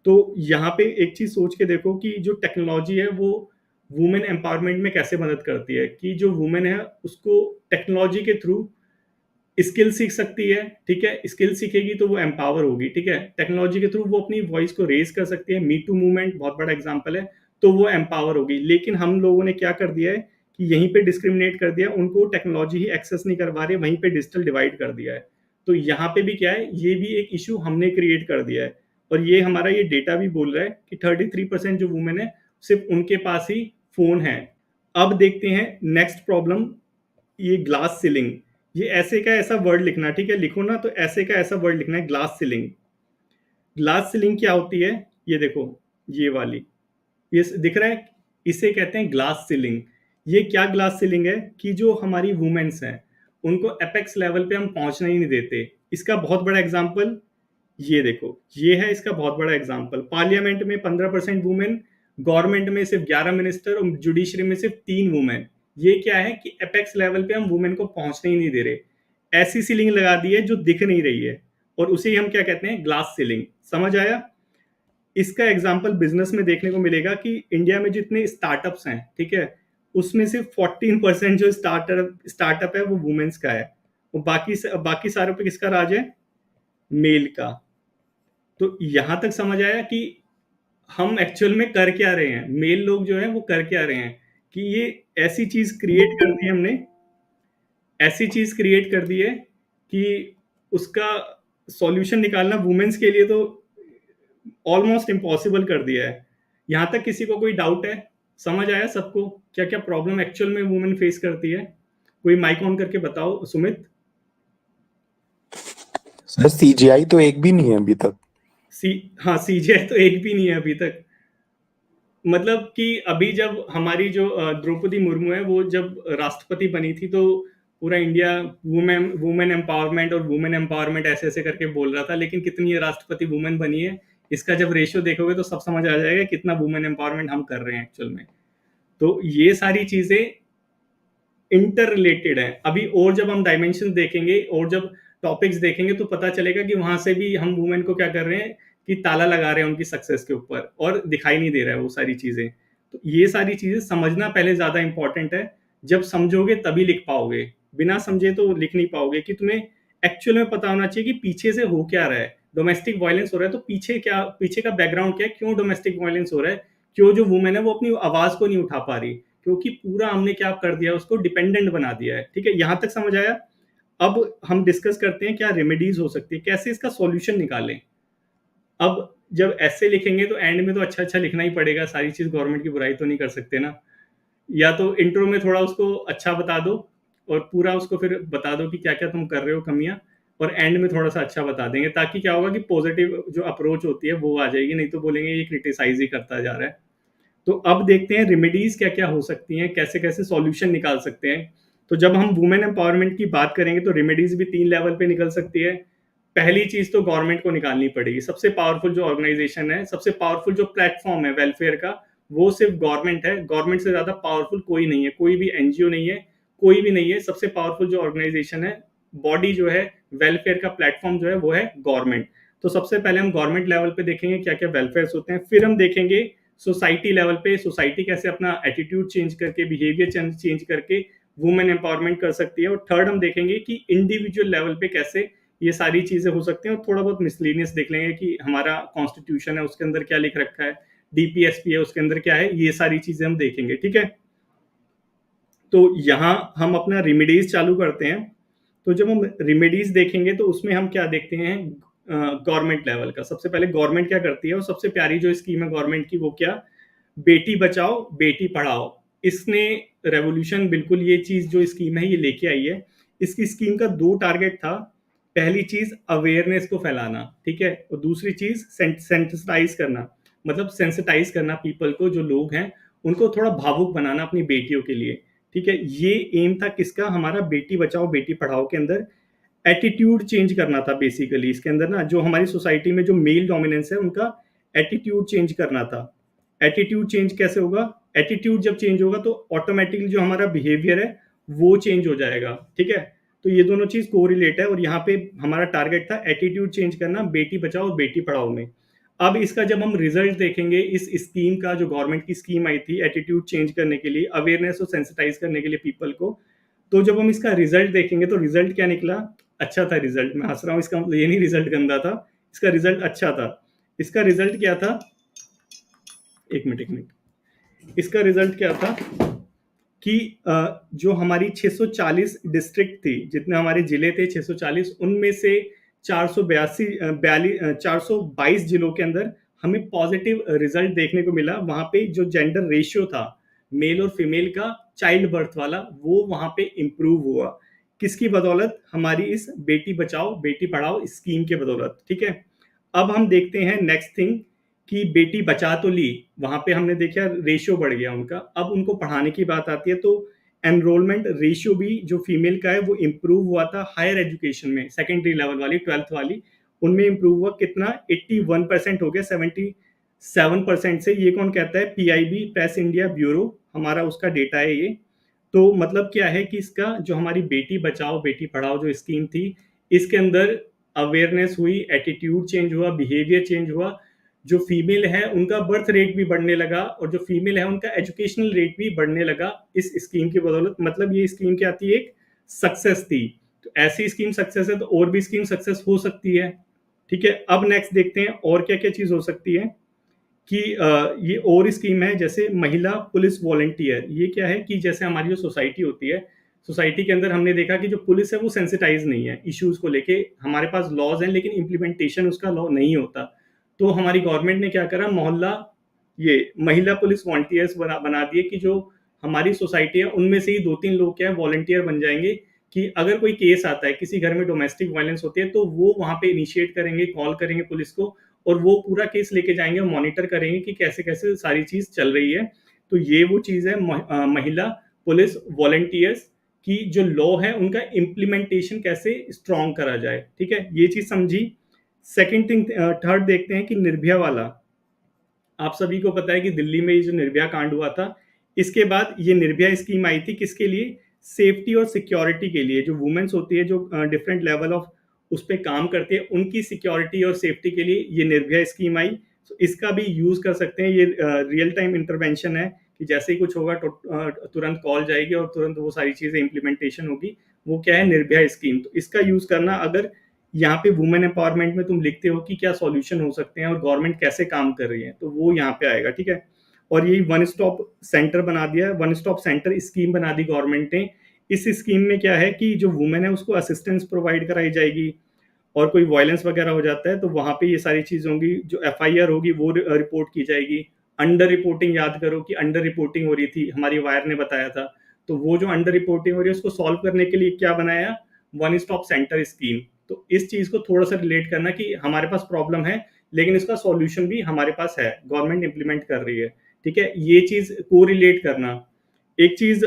तो यहाँ पे एक चीज सोच के देखो कि जो टेक्नोलॉजी है वो वुमेन एम्पावरमेंट में कैसे मदद करती है, कि जो वुमेन है उसको टेक्नोलॉजी के थ्रू स्किल सीख सकती है। ठीक है, स्किल सीखेगी तो वो एम्पावर होगी। ठीक है, टेक्नोलॉजी के थ्रू वो अपनी वॉइस को रेज कर सकती है, मी टू मूवमेंट बहुत बड़ा एग्जांपल है, तो वो एम्पावर होगी। लेकिन हम लोगों ने क्या कर दिया है कि यहीं पे डिस्क्रिमिनेट कर दिया, उनको टेक्नोलॉजी ही एक्सेस नहीं करवा रहे, वहीं पे डिजिटल डिवाइड कर दिया है। तो यहाँ पे भी क्या है, ये भी एक इशू हमने क्रिएट कर दिया है। और ये हमारा ये डेटा भी बोल रहा है कि 33% जो वुमेन है सिर्फ उनके पास ही फोन है। अब देखते हैं नेक्स्ट प्रॉब्लम, ये ग्लास सीलिंग। ये ऐसे का ऐसा वर्ड लिखना, ठीक है, लिखो ना तो ऐसे का ऐसा वर्ड लिखना है, ग्लास सीलिंग। ग्लास सीलिंग क्या होती है, ये देखो, ये वाली, ये दिख रहा है, इसे कहते हैं ग्लास सीलिंग। ये क्या ग्लास सीलिंग है कि जो हमारी वुमेन्स हैं उनको एपेक्स लेवल पे हम पहुंचना ही नहीं देते। इसका बहुत बड़ा एग्जांपल ये देखो, ये है इसका बहुत बड़ा एग्जांपल। पार्लियामेंट में 15% वुमेन, गवर्नमेंट में सिर्फ 11 मिनिस्टर, और जुडिशरी में सिर्फ 3 वुमेन। ये क्या है कि एपेक्स लेवल पे हम वुमेन को पहुंचने ही नहीं दे रहे, ऐसी सीलिंग लगा दी है जो दिख नहीं रही है, और उसे ही हम क्या कहते हैं, ग्लास सीलिंग। समझ आया? इसका एग्जाम्पल बिजनेस में देखने को मिलेगा कि इंडिया में जितने स्टार्टअप्स हैं, ठीक है, उसमें सिर्फ 14% जो स्टार्टअप है वो वुमेन्स का है, और बाकी सारों पे किसका राज है, मेल का। तो यहां तक समझ आया कि हम एक्चुअल में कर क्या रहे हैं, मेल लोग जो है वो कर क्या रहे हैं, कि ये ऐसी चीज क्रिएट कर दी हमने, ऐसी चीज क्रिएट कर दी है कि उसका सॉल्यूशन निकालना वुमेन्स के लिए तो ऑलमोस्ट इम्पॉसिबल कर दिया है। यहां तक किसी को कोई डाउट है? समझ आया सबको क्या क्या प्रॉब्लम एक्चुअल में वुमेन फेस करती है? कोई माइक ऑन करके बताओ, सुमित। सर सीजीआई तो एक भी नहीं है अभी तक। सी हाँ, सीजीआई तो एक भी नहीं है अभी तक। मतलब कि अभी जब हमारी जो द्रौपदी मुर्मू है वो जब राष्ट्रपति बनी थी, तो पूरा इंडिया वुमेन वुमेन एम्पावरमेंट और वुमेन एम्पावरमेंट ऐसे ऐसे करके बोल रहा था, लेकिन कितनी राष्ट्रपति वुमेन बनी है, इसका जब रेशियो देखोगे तो सब समझ आ जाएगा कितना वुमेन एम्पावरमेंट हम कर रहे हैं एक्चुअल में। तो ये सारी चीजें इंटर रिलेटेड है अभी, और जब हम डायमेंशन देखेंगे और जब टॉपिक्स देखेंगे तो पता चलेगा कि वहां से भी हम वुमेन को क्या कर रहे हैं, कि ताला लगा रहे हैं उनकी सक्सेस के ऊपर, और दिखाई नहीं दे रहा है वो सारी चीजें। तो ये सारी चीजें समझना पहले ज्यादा इंपॉर्टेंट है। जब समझोगे तभी लिख पाओगे, बिना समझे तो लिख नहीं पाओगे। कि तुम्हें एक्चुअल में पता होना चाहिए कि पीछे से हो क्या रहा है, डोमेस्टिक वायलेंस हो रहा है तो पीछे का बैकग्राउंड क्या है, क्यों डोमेस्टिक वायलेंस हो रहा है, क्यों जो वुमेन है वो अपनी आवाज को नहीं उठा पा रही, क्योंकि पूरा हमने क्या कर दिया, उसको डिपेंडेंट बना दिया है। ठीक है, यहां तक समझ आया। अब हम डिस्कस करते हैं क्या रेमेडीज हो सकती है, कैसे इसका सॉल्यूशन निकालें। अब जब ऐसे लिखेंगे तो एंड में तो अच्छा अच्छा लिखना ही पड़ेगा, सारी चीज गवर्नमेंट की बुराई तो नहीं कर सकते ना। या तो इंट्रो में थोड़ा उसको अच्छा बता दो और पूरा उसको फिर बता दो कि क्या क्या तुम कर रहे हो कमियां, और एंड में थोड़ा सा अच्छा बता देंगे, ताकि क्या होगा कि पॉजिटिव जो अप्रोच होती है वो आ जाएगी, नहीं तो बोलेंगे ये क्रिटिसाइज ही करता जा रहा है। तो अब देखते हैं रेमेडीज क्या क्या हो सकती हैं, कैसे कैसे सॉल्यूशन निकाल सकते हैं। तो जब हम वुमेन एम्पावरमेंट की बात करेंगे तो रेमेडीज भी 3 लेवल पे निकल सकती है। पहली चीज तो गवर्नमेंट को निकालनी पड़ेगी, सबसे पावरफुल जो ऑर्गेनाइजेशन है, सबसे पावरफुल जो प्लेटफॉर्म है वेलफेयर का, वो सिर्फ गवर्नमेंट है। गवर्नमेंट से ज्यादा पावरफुल कोई नहीं है, कोई भी एनजीओ नहीं है, कोई भी नहीं है। सबसे पावरफुल जो ऑर्गेनाइजेशन है, बॉडी जो है, वेलफेयर का प्लेटफॉर्म जो है वो है गवर्नमेंट। तो सबसे पहले हम गवर्नमेंट लेवल पे देखेंगे क्या क्या वेलफेयर होते हैं, फिर हम देखेंगे सोसाइटी लेवल पे सोसाइटी कैसे अपना एटीट्यूड चेंज करके, बिहेवियर चेंज करके वुमेन एम्पावरमेंट कर सकती है, और थर्ड हम देखेंगे कि इंडिविजुअल लेवल पे कैसे ये सारी चीजें हो सकती हैं। और थोड़ा बहुत मिसलेनियस देख लेंगे कि हमारा कॉन्स्टिट्यूशन है उसके अंदर क्या लिख रखा है, डीपीएसपी है उसके अंदर क्या है, ये सारी चीजें हम देखेंगे। ठीक है, तो यहाँ हम अपना रेमेडीज चालू करते हैं। तो जब हम रेमेडीज देखेंगे तो उसमें हम क्या देखते हैं, गवर्नमेंट लेवल का। सबसे पहले गवर्नमेंट क्या करती है, और सबसे प्यारी जो स्कीम है गवर्नमेंट की वो क्या, बेटी बचाओ बेटी पढ़ाओ। इसने रेवोल्यूशन, बिल्कुल ये चीज जो स्कीम है ये लेके आई है। इसकी स्कीम का 2 टारगेट था। पहली चीज अवेयरनेस को फैलाना, ठीक है, और दूसरी चीज सेंसिटाइज करना, मतलब सेंसिटाइज करना पीपल को, जो लोग हैं उनको थोड़ा भावुक बनाना अपनी बेटियों के लिए। ठीक है, ये एम था किसका, हमारा बेटी बचाओ बेटी पढ़ाओ के अंदर एटीट्यूड चेंज करना था बेसिकली। इसके अंदर ना जो हमारी सोसाइटी में जो मेल डोमिनेंस है उनका एटीट्यूड चेंज करना था। एटीट्यूड चेंज कैसे होगा, एटीट्यूड जब चेंज होगा तो ऑटोमेटिकली जो हमारा बिहेवियर है वो चेंज हो जाएगा। ठीक है, तो ये दोनों चीज को रिलेट है, और यहाँ पे हमारा टारगेट था एटीट्यूड चेंज करना बेटी बचाओ और बेटी पढ़ाओ में। अब इसका जब हम रिजल्ट देखेंगे इस स्कीम का, जो गवर्नमेंट की स्कीम आई थी एटीट्यूड चेंज करने के लिए, अवेयरनेस और सेंसिटाइज करने के लिए पीपल को, तो जब हम इसका रिजल्ट देखेंगे तो रिजल्ट क्या निकला, अच्छा था रिजल्ट। मैं हंस रहा हूँ, इसका मतलब ये नहीं रिजल्ट गंदा था, इसका रिजल्ट अच्छा था। इसका रिजल्ट क्या था, एक मिनट, इसका रिजल्ट क्या था कि जो हमारी 640 डिस्ट्रिक्ट थी, जितने हमारे जिले थे 640, उनमें से 422 जिलों के अंदर हमें पॉजिटिव रिजल्ट देखने को मिला। वहां पे जो जेंडर रेशियो था मेल और फीमेल का, चाइल्ड बर्थ वाला, वो वहां पे इंप्रूव हुआ। किसकी बदौलत, हमारी इस बेटी बचाओ बेटी पढ़ाओ स्कीम के बदौलत। ठीक है, अब हम देखते हैं नेक्स्ट थिंग कि बेटी बचा तो ली, वहां पे हमने देखा रेशियो बढ़ गया उनका। अब उनको पढ़ाने की बात आती है तो एनरोलमेंट रेशियो भी जो फीमेल का है वो इम्प्रूव हुआ था हायर एजुकेशन में, सेकेंडरी लेवल वाली 12th वाली, उनमें इम्प्रूव हुआ कितना, 81% हो गया 77% से। ये कौन कहता है, पीआईबी, प्रेस इंडिया ब्यूरो, हमारा उसका डेटा है ये। तो मतलब क्या है कि इसका जो हमारी बेटी बचाओ बेटी पढ़ाओ जो स्कीम थी, इसके अंदर अवेयरनेस हुई, एटीट्यूड चेंज हुआ, बिहेवियर चेंज हुआ। जो फीमेल है उनका बर्थ रेट भी बढ़ने लगा, और जो फीमेल है उनका एजुकेशनल रेट भी बढ़ने लगा इस स्कीम की बदौलत। मतलब ये स्कीम क्या थी, एक सक्सेस थी। तो ऐसी स्कीम सक्सेस है तो और भी स्कीम सक्सेस हो सकती है। ठीक है, अब नेक्स्ट देखते हैं और क्या क्या चीज हो सकती है कि ये और स्कीम है, जैसे महिला पुलिस वॉलंटियर। ये क्या है कि जैसे हमारी जो सोसाइटी होती है, सोसाइटी के अंदर हमने देखा कि जो पुलिस है वो सेंसिटाइज नहीं है इश्यूज को लेके। हमारे पास लॉज हैं लेकिन इम्प्लीमेंटेशन उसका लॉ नहीं होता। तो हमारी गवर्नमेंट ने क्या करा, मोहल्ला ये महिला पुलिस वॉलंटियर्स बना दिए कि जो हमारी सोसाइटी है उनमें से ही 2-3 लोग क्या है वॉलंटियर बन जाएंगे, कि अगर कोई केस आता है, किसी घर में डोमेस्टिक वायलेंस होती है, तो वो वहां पे इनिशिएट करेंगे, कॉल करेंगे पुलिस को, और वो पूरा केस लेके जाएंगे और मॉनिटर करेंगे कि कैसे कैसे सारी चीज चल रही है। तो ये वो चीज है, महिला पुलिस वॉलंटियर्स की जो लॉ है उनका इम्प्लीमेंटेशन कैसे स्ट्रॉन्ग करा जाए। ठीक है, ये चीज समझी। सेकंड थिंग, थर्ड देखते हैं कि निर्भया वाला। आप सभी को पता है कि दिल्ली में ये जो निर्भया कांड हुआ था, इसके बाद ये निर्भया स्कीम आई थी किसके लिए, सेफ्टी और सिक्योरिटी के लिए। जो वुमेन्स होती है जो डिफरेंट लेवल ऑफ उस पर काम करती है, उनकी सिक्योरिटी और सेफ्टी के लिए ये निर्भया स्कीम आई। तो इसका भी यूज कर सकते हैं, ये रियल टाइम इंटरवेंशन है कि जैसे ही कुछ होगा तो तुरंत कॉल जाएगी और तुरंत वो सारी चीजें इंप्लीमेंटेशन होगी। वो क्या है, निर्भया स्कीम। तो इसका यूज करना, अगर यहाँ पे वुमेन एम्पावरमेंट में तुम लिखते हो कि क्या सॉल्यूशन हो सकते हैं और गवर्नमेंट कैसे काम कर रही है, तो वो यहाँ पे आएगा, ठीक है। और यही वन स्टॉप सेंटर बना दिया है, वन स्टॉप सेंटर स्कीम बना दी गवर्नमेंट ने। इस स्कीम में क्या है कि जो वुमेन है उसको असिस्टेंस प्रोवाइड कराई जाएगी, और कोई वायलेंस वगैरह हो जाता है तो वहाँ पे ये सारी चीज़ होंगी, जो एफआईआर होगी वो रिपोर्ट की जाएगी। अंडर रिपोर्टिंग, याद करो कि अंडर रिपोर्टिंग हो रही थी, हमारी वायर ने बताया था। तो वो जो अंडर रिपोर्टिंग हो रही है उसको सॉल्व करने के लिए क्या बनाया, वन स्टॉप सेंटर स्कीम। तो इस चीज़ को थोड़ा सा रिलेट करना कि हमारे पास प्रॉब्लम है लेकिन इसका सॉल्यूशन भी हमारे पास है, गवर्नमेंट इंप्लीमेंट कर रही है, ठीक है। ये चीज़ को रिलेट करना। एक चीज़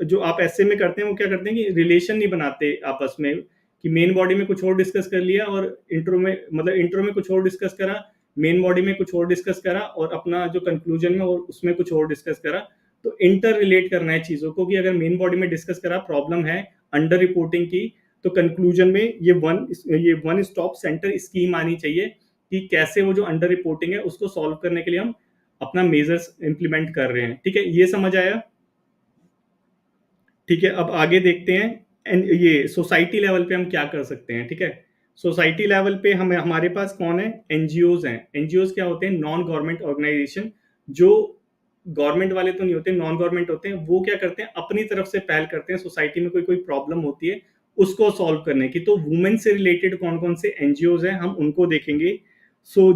जो आप ऐसे में करते हैं वो क्या करते हैं कि रिलेशन नहीं बनाते आपस में, कि मेन बॉडी में कुछ और डिस्कस कर लिया और इंट्रो में, मतलब इंट्रो में कुछ और डिस्कस करा, मेन बॉडी में कुछ और डिस्कस करा, और अपना जो कंक्लूजन में और उसमें कुछ और डिस्कस करा। तो इंटर रिलेट करना है चीज़ों को, कि अगर मेन बॉडी में डिस्कस करा प्रॉब्लम है अंडर रिपोर्टिंग की, तो कंक्लूजन में ये वन स्टॉप सेंटर स्कीम आनी चाहिए कि कैसे वो जो अंडर रिपोर्टिंग है उसको सॉल्व करने के लिए हम अपना मेजर्स इंप्लीमेंट कर रहे हैं, ठीक है। ये समझ आया, ठीक है। अब आगे देखते हैं एंड ये सोसाइटी लेवल पे हम क्या कर सकते हैं, ठीक है। सोसाइटी लेवल पे हमें, हमारे पास कौन है, एनजीओज हैं। एनजीओज क्या होते हैं, नॉन गवर्नमेंट ऑर्गेनाइजेशन, जो गवर्नमेंट वाले तो नहीं होते, नॉन गवर्नमेंट होते हैं। वो क्या करते हैं, अपनी तरफ से पहल करते हैं, सोसाइटी में कोई कोई प्रॉब्लम होती है उसको सॉल्व करने की। तो वुमेन से रिलेटेड कौन कौन से एनजीओज हैं हम उनको देखेंगे।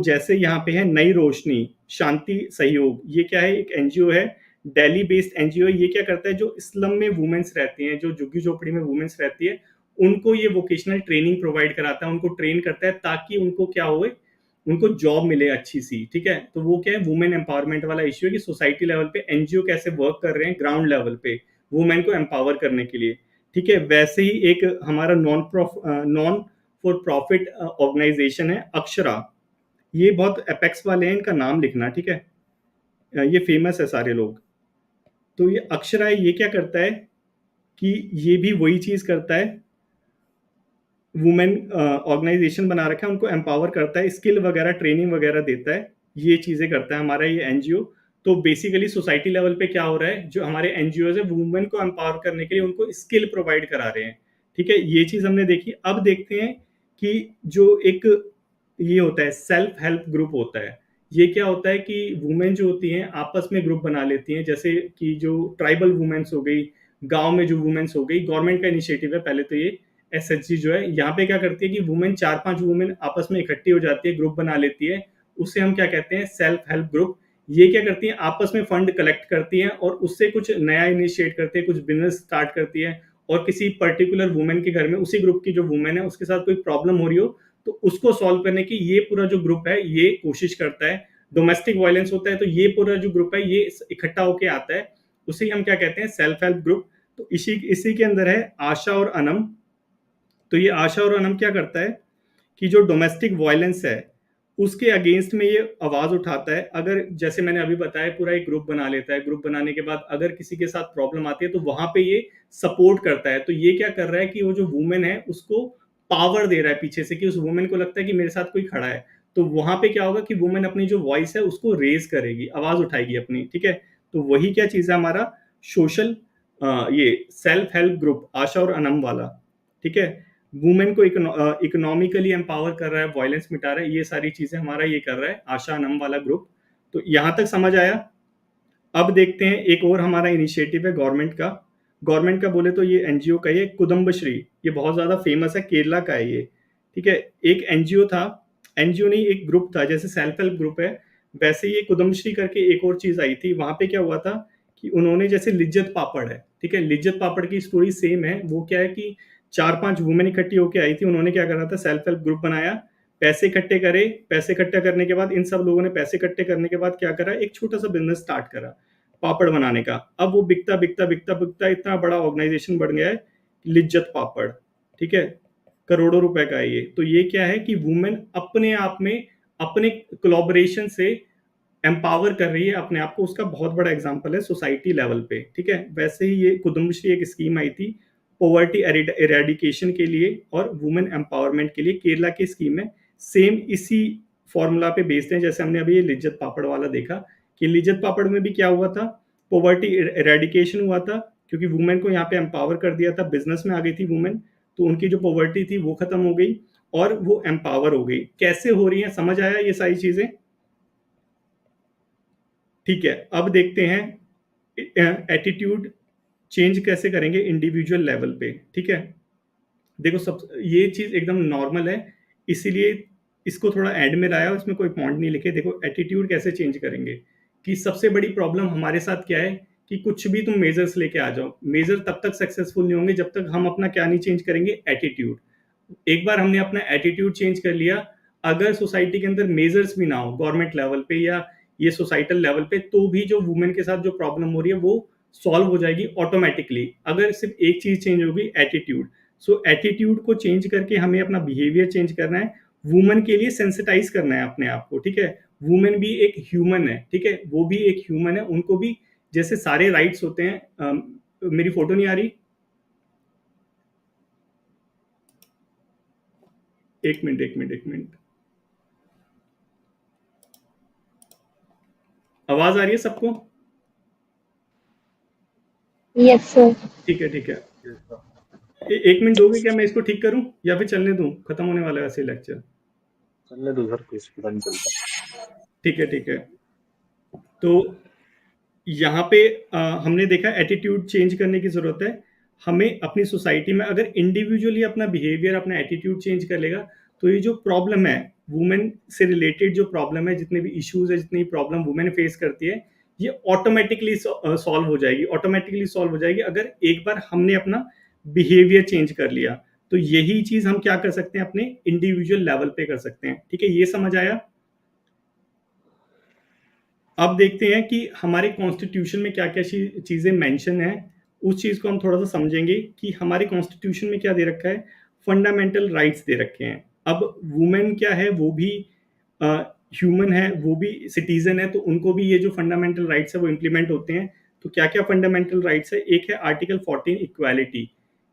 जैसे यहाँ पे है नई रोशनी, शांति सहयोग, ये क्या है, एक एनजीओ है, दिल्ली बेस्ड एनजीओ। ये क्या करता है, जो स्लम में वुमेन्स रहती हैं, जो झुग्गी झोपड़ी में वुमेन्स रहती है, उनको ये वोकेशनल ट्रेनिंग प्रोवाइड कराता है, उनको ट्रेन करता है ताकि उनको क्या होए, उनको जॉब मिले अच्छी सी, ठीक है। तो वो क्या है, वुमेन एम्पावरमेंट वाला इश्यू है कि सोसाइटी लेवल पे एनजीओ कैसे वर्क कर रहे हैं ग्राउंड लेवल पे वुमेन को एम्पावर करने के लिए, ठीक है। वैसे ही एक हमारा नॉन फॉर प्रॉफिट ऑर्गेनाइजेशन है अक्षरा। ये बहुत एपेक्स वाले हैं, इनका नाम लिखना, ठीक है। ये फेमस है सारे लोग। तो ये अक्षरा है, ये क्या करता है कि ये भी वही चीज़ करता है, वुमेन ऑर्गेनाइजेशन बना रखा है, उनको एम्पावर करता है, स्किल वगैरह ट्रेनिंग वगैरह देता है, ये चीज़ें करता है हमारा ये एनजीओ। तो बेसिकली सोसाइटी लेवल पे क्या हो रहा है, जो हमारे एनजीओ है वुमेन को एम्पावर करने के लिए उनको स्किल प्रोवाइड करा रहे हैं, ठीक है। ये चीज़ हमने देखी। अब देखते हैं कि जो एक ये होता है सेल्फ हेल्प ग्रुप होता है। ये क्या होता है कि वुमेन जो होती हैं आपस में ग्रुप बना लेती हैं, जैसे कि जो ट्राइबल वुमेन्स हो गई, गांव में जो वुमेन्स हो गई, गवर्नमेंट का इनिशिएटिव है पहले तो ये। एसएचजी जो है यहाँ पे क्या करती है कि वुमेन 4-5 वुमेन आपस में इकट्ठी हो जाती है, ग्रुप बना लेती है, उसे हम क्या कहते हैं, सेल्फ हेल्प ग्रुप। ये क्या करती है, आपस में फंड कलेक्ट करती हैं और उससे कुछ नया इनिशिएट करती है, कुछ बिजनेस स्टार्ट करती है, और किसी पर्टिकुलर वुमेन के घर में, उसी ग्रुप की जो वुमेन है उसके साथ कोई प्रॉब्लम हो रही हो तो उसको सॉल्व करने की ये पूरा जो ग्रुप है ये कोशिश करता है। डोमेस्टिक वायलेंस होता है तो ये पूरा जो ग्रुप है ये इकट्ठा होके आता है, उसे हम क्या कहते हैं, सेल्फ हेल्प ग्रुप। तो इसी इसी के अंदर है आशा और अनम। तो ये आशा और अनम क्या करता है कि जो डोमेस्टिक वायलेंस है उसके अगेंस्ट में ये आवाज उठाता है। अगर जैसे मैंने अभी बताया पूरा एक ग्रुप बना लेता है, ग्रुप बनाने के बाद अगर किसी के साथ प्रॉब्लम आती है तो वहां पे ये सपोर्ट करता है। तो ये क्या कर रहा है कि वो जो वुमेन है उसको पावर दे रहा है पीछे से, कि उस वुमेन को लगता है कि मेरे साथ कोई खड़ा है। तो वहां पे क्या होगा कि वुमेन अपनी जो वॉइस है उसको रेज करेगी, आवाज उठाएगी अपनी, ठीक है। तो वही क्या चीज है हमारा सोशल, ये सेल्फ हेल्प ग्रुप आशा और अनम वाला, ठीक है। वुमेन को इकोनॉमिकली एम्पावर कर रहा है, वायलेंस मिटा रहा है, ये सारी चीजें हमारा ये कर रहा है आशा अनम वाला ग्रुप। तो यहां तक समझ आया। अब देखते हैं एक और हमारा इनिशिएटिव है गवर्नमेंट का। गवर्नमेंट का बोले तो ये एनजीओ का, ये कुदम्बश्री, ये बहुत ज्यादा फेमस है, केरला का है ये, ठीक है। एक एनजीओ था, एनजीओ नहीं एक ग्रुप था, जैसे सेल्फ हेल्प ग्रुप है वैसे ये कुदम्बश्री करके एक और चीज आई थी। वहां पे क्या हुआ था कि उन्होंने, जैसे लिज्जत पापड़ है, ठीक है, लिज्जत पापड़ की स्टोरी सेम है। वो क्या है कि 4-5 वुमेन इकट्ठी होकर आई थी, उन्होंने क्या करा था, सेल्फ हेल्प ग्रुप बनाया, पैसे इकट्ठे करे, पैसे इकट्ठा करने के बाद इन सब लोगों ने पैसे इकट्ठे करने के बाद क्या करा, एक छोटा सा बिजनेस स्टार्ट करा पापड़ बनाने का। अब वो बिकता बिकता बिकता बिकता इतना बड़ा ऑर्गेनाइजेशन बन गया है, लिज्जत पापड़, ठीक है, करोड़ों रुपए का है ये। तो ये क्या है कि वुमेन अपने आप में अपने कोलैबोरेशन से एम्पावर कर रही है अपने आप को, उसका बहुत बड़ा एग्जांपल है सोसाइटी लेवल पे, ठीक है। वैसे ही ये कुदुम्बश्री एक स्कीम आई थी पॉवर्टी एरेडिकेशन के लिए और वुमेन एम्पावरमेंट के लिए, केरला की स्कीम है। सेम इसी फॉर्मूला पे बेस्ड है, जैसे हमने अभी ये लिज्जत पापड़ वाला देखा कि लिज्जत पापड़ में भी क्या हुआ था, पॉवर्टी एरेडिकेशन हुआ था, क्योंकि वुमेन को यहाँ पे एम्पावर कर दिया था, बिजनेस में आ गई थी वुमेन, तो उनकी जो पॉवर्टी थी वो खत्म हो गई। और वो एम्पावर हो गई। कैसे हो रही हैं, समझ आया ये सारी चीजें? ठीक है, अब देखते हैं एटीट्यूड चेंज कैसे करेंगे इंडिविजुअल लेवल पे। ठीक है, देखो सब ये चीज एकदम नॉर्मल है, इसीलिए इसको थोड़ा एड में लाया, उसमें कोई पॉइंट नहीं लिखे। देखो एटीट्यूड कैसे चेंज करेंगे, कि सबसे बड़ी प्रॉब्लम हमारे साथ क्या है कि कुछ भी तुम मेजर्स लेके आ जाओ, मेजर तब तक सक्सेसफुल नहीं होंगे जब तक हम अपना क्या नहीं चेंज करेंगे, एटीट्यूड। एक बार हमने अपना एटीट्यूड चेंज कर लिया, अगर सोसाइटी के अंदर मेजर्स भी ना हो गवर्नमेंट लेवल पे या ये सोसाइटल लेवल पे, तो भी जो वुमेन के साथ जो प्रॉब्लम हो रही है वो सॉल्व हो जाएगी ऑटोमेटिकली, अगर सिर्फ एक चीज चेंज होगी, एटीट्यूड। सो एटीट्यूड को चेंज करके हमें अपना बिहेवियर चेंज करना है, वुमेन के लिए सेंसिटाइज करना है अपने आप को। ठीक है, वुमेन भी एक ह्यूमन है, ठीक है, वो भी एक ह्यूमन है, उनको भी जैसे सारे राइट्स होते हैं। मेरी फोटो नहीं आ रही, एक मिनट एक मिनट एक मिनट, आवाज आ रही है सबको? Yes sir. ठीक है ठीक है। एक मिनट दोगे क्या, मैं इसको ठीक करूं या फिर चलने दूं, खत्म होने वाला है वैसे लेक्चर? चलने दो सर, कुछ पता नहीं चलता। ठीक है ठीक है। तो यहाँ पे हमने देखा एटीट्यूड चेंज करने की जरूरत है। हमें अपनी सोसाइटी में अगर इंडिविजुअली अपना बिहेवियर अपना एटीट्यूड चेंज कर लेगा, तो ये जो प्रॉब्लम है वुमेन से रिलेटेड, जो प्रॉब्लम है, जितने भी इश्यूज है, जितनी प्रॉब्लम वुमेन फेस करती है, ये ऑटोमेटिकली सॉल्व हो जाएगी, ऑटोमेटिकली सॉल्व हो जाएगी अगर एक बार हमने अपना बिहेवियर चेंज कर लिया। तो यही चीज हम क्या कर सकते हैं, अपने इंडिविजुअल लेवल पे कर सकते हैं। ठीक है, ये समझ आया? अब देखते हैं कि हमारे कॉन्स्टिट्यूशन में क्या क्या चीजें मेंशन है, उस चीज को हम थोड़ा सा समझेंगे कि हमारे कॉन्स्टिट्यूशन में क्या दे रखा है। फंडामेंटल राइट्स दे रखे हैं। अब वुमेन क्या है, वो भी ह्यूमन है, वो भी सिटीजन है, तो उनको भी ये जो फंडामेंटल राइट्स है वो इम्प्लीमेंट होते हैं। तो क्या क्या फंडामेंटल राइट्स है, एक है आर्टिकल 14 इक्वालिटी,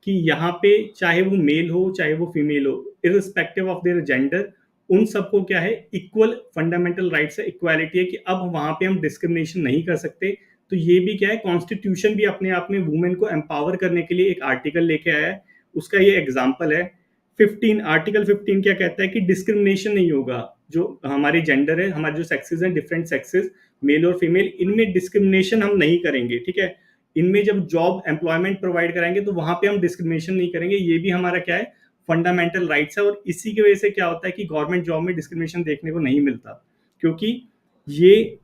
कि यहाँ पे चाहे वो मेल हो चाहे वो फीमेल हो, इरिस्पेक्टिव ऑफ देयर जेंडर, उन सबको क्या है, इक्वल फंडामेंटल राइट्स है, इक्वालिटी है, कि अब वहां पे हम डिस्क्रिमिनेशन नहीं कर सकते। तो ये भी क्या है, कॉन्स्टिट्यूशन भी अपने आप में वुमेन को एम्पावर करने के लिए एक आर्टिकल लेके आया है, उसका ये एग्जाम्पल है। 15 आर्टिकल 15 क्या कहता है कि डिस्क्रिमिनेशन नहीं होगा, जो हमारे जेंडर है, हमारे जो सेक्सेस हैं, डिफरेंट सेक्सेस, मेल और फीमेल, इनमें डिस्क्रिमिनेशन हम नहीं करेंगे। ठीक है, इनमें जब जॉब एम्प्लॉयमेंट प्रोवाइड कराएंगे तो वहां पे हम डिस्क्रिमिनेशन नहीं करेंगे, ये भी हमारा क्या है, फंडामेंटल राइट्स है। और इसी की वजह से क्या होता है कि गवर्नमेंट जॉब में डिस्क्रिमिनेशन देखने को नहीं मिलता, क्योंकि ये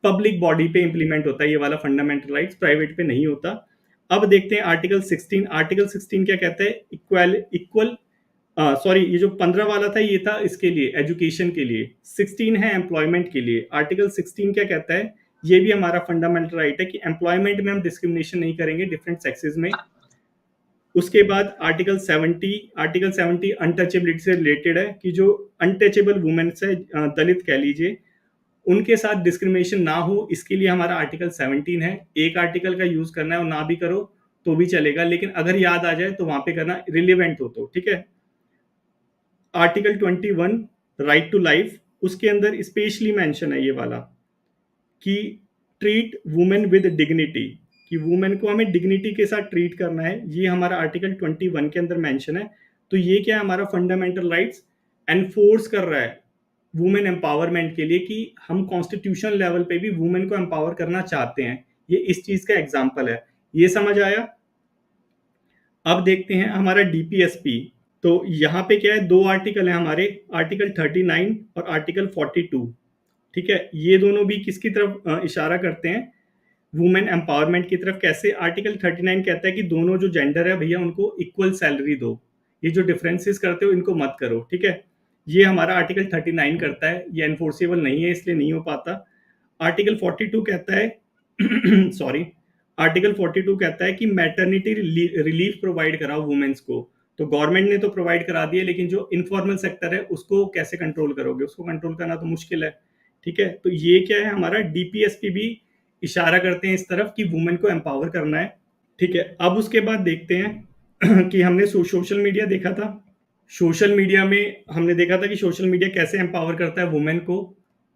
पब्लिक बॉडी पे इंप्लीमेंट होता है ये वाला फंडामेंटल राइट्स, प्राइवेट पे नहीं होता। अब देखते हैं आर्टिकल 16। आर्टिकल 16 क्या कहता है, इक्वल इक्वल सॉरी, ये जो 15 वाला था ये था इसके लिए, एजुकेशन के लिए, 16 है एम्प्लॉयमेंट के लिए। आर्टिकल 16 क्या कहता है, ये भी हमारा फंडामेंटल राइट है कि एम्प्लॉयमेंट में हम डिस्क्रिमिनेशन नहीं करेंगे डिफरेंट सेक्सेस में। उसके बाद आर्टिकल 70, आर्टिकल 70 अनटचेबिलिटी से रिलेटेड है, कि जो अनटचेबल वुमेन है, दलित कह लीजिए, उनके साथ डिस्क्रिमिनेशन ना हो, इसके लिए हमारा आर्टिकल 17 है। एक आर्टिकल का यूज करना है और ना भी करो तो भी चलेगा, लेकिन अगर याद आ जाए तो वहां पे करना, रिलेवेंट हो तो। ठीक है, आर्टिकल 21 राइट टू लाइफ, उसके अंदर स्पेशली मेंशन है ये वाला, कि ट्रीट वुमेन विद डिग्निटी, कि वुमेन को हमें डिग्निटी के साथ ट्रीट करना है, ये हमारा आर्टिकल 21 के अंदर मेंशन है। तो ये क्या है, हमारा फंडामेंटल राइट्स एनफोर्स कर रहा है वुमेन एम्पावरमेंट के लिए, कि हम कॉन्स्टिट्यूशन लेवल पे भी वुमेन को एम्पावर करना चाहते हैं। ये इस चीज का एग्जाम्पल है, ये समझ आया? अब देखते हैं हमारा डीपीएसपी। तो यहाँ पे क्या है, दो आर्टिकल है हमारे, आर्टिकल 39 और आर्टिकल 42। ठीक है, ये दोनों भी किसकी तरफ इशारा करते हैं, वुमेन एम्पावरमेंट की तरफ। कैसे, आर्टिकल 39 कहता है कि दोनों जो जेंडर है भैया, उनको इक्वल सैलरी दो, ये जो डिफरेंसेस करते हो इनको मत करो। ठीक है, ये हमारा आर्टिकल 39 करता है, ये एनफोर्सेबल नहीं है इसलिए नहीं हो पाता। आर्टिकल 42 कहता है सॉरी, आर्टिकल 42 कहता है कि मैटरनिटी रिलीफ प्रोवाइड कराओ वुमेन्स को। तो गवर्नमेंट ने तो प्रोवाइड करा दिया, लेकिन जो इनफॉर्मल सेक्टर है उसको कैसे कंट्रोल करोगे, उसको कंट्रोल करना तो मुश्किल है। ठीक है, तो ये क्या है, हमारा डीपीएसपी भी इशारा करते हैं इस तरफ कि वुमेन को एम्पावर करना है। ठीक है, अब उसके बाद देखते हैं कि हमने सोशल मीडिया देखा था। सोशल मीडिया में हमने देखा था कि सोशल मीडिया कैसे एम्पावर करता है वुमेन को।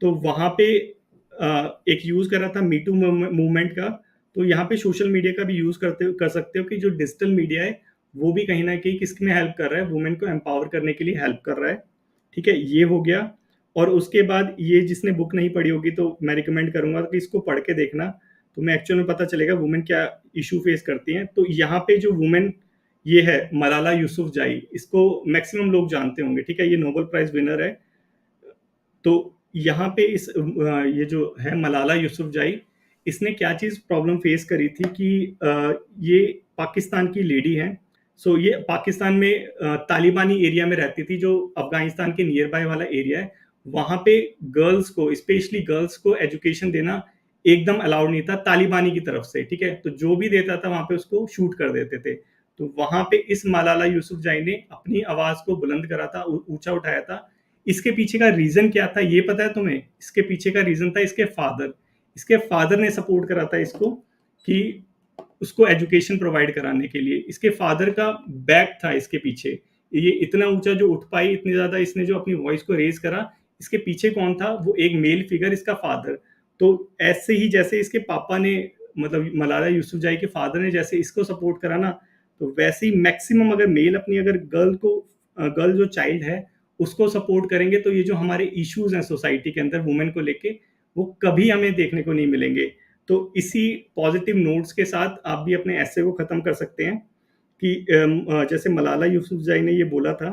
तो वहां पे एक यूज करा था मीटू मूवमेंट का। तो यहाँ पे सोशल मीडिया का भी यूज कर सकते हो, कि जो डिजिटल मीडिया है वो भी कहीं न कहीं किसमें हेल्प कर रहा है, वुमेन को एम्पावर करने के लिए हेल्प कर रहा है, ठीक है? ये हो गया। और उसके बाद ये जिसने बुक नहीं पढ़ी होगी तो मैं रिकमेंड करूँगा कि इसको पढ़ के देखना, तुम्हें एक्चुअल में पता चलेगा वुमेन क्या इश्यू फेस करती हैं। तो यहाँ पे जो वुमेन ये है मलाला यूसुफ़ज़ई, इसको मैक्सिमम लोग जानते होंगे, ठीक है? ये नोबेल प्राइज़ विनर है। तो यहाँ पे ये जो है मलाला यूसुफ़ज़ई, इसने क्या चीज़ प्रॉब्लम फेस करी थी कि ये पाकिस्तान की लेडी हैं। सो ये पाकिस्तान में तालिबानी एरिया में रहती थी, जो अफ़गानिस्तान के नियर बाय वाला एरिया है। वहाँ पे गर्ल्स को, स्पेशली गर्ल्स को एजुकेशन देना एकदम अलाउड नहीं था तालिबानी की तरफ से, ठीक है? तो जो भी देता था वहाँ पे उसको शूट कर देते थे। तो वहाँ पे इस मलाला यूसुफ़ज़ई ने अपनी आवाज़ को बुलंद करा था, ऊँचा उठाया था। इसके पीछे का रीज़न क्या था ये पता है तुम्हें? इसके पीछे का रीज़न था इसके फादर। इसके फादर ने सपोर्ट करा था इसको कि उसको एजुकेशन प्रोवाइड कराने के लिए। इसके फादर का बैक था इसके पीछे। ये इतना ऊँचा जो उठ पाई, इतनी ज़्यादा इसने जो अपनी वॉइस को रेज़ करा, इसके पीछे कौन था? वो एक मेल फिगर, इसका फादर। तो ऐसे ही जैसे इसके पापा ने, मतलब मलाला यूसुफ़ज़ई के फादर ने जैसे इसको सपोर्ट करा ना, तो वैसे ही मैक्सिमम अगर मेल अपनी अगर गर्ल जो चाइल्ड है, उसको सपोर्ट करेंगे तो ये जो हमारे इश्यूज़ हैं सोसाइटी के अंदर वुमेन को लेके, वो कभी हमें देखने को नहीं मिलेंगे। तो इसी पॉज़िटिव नोट्स के साथ आप भी अपने एसे को ख़त्म कर सकते हैं कि जैसे मलाला यूसुफ़ज़ई ने ये बोला था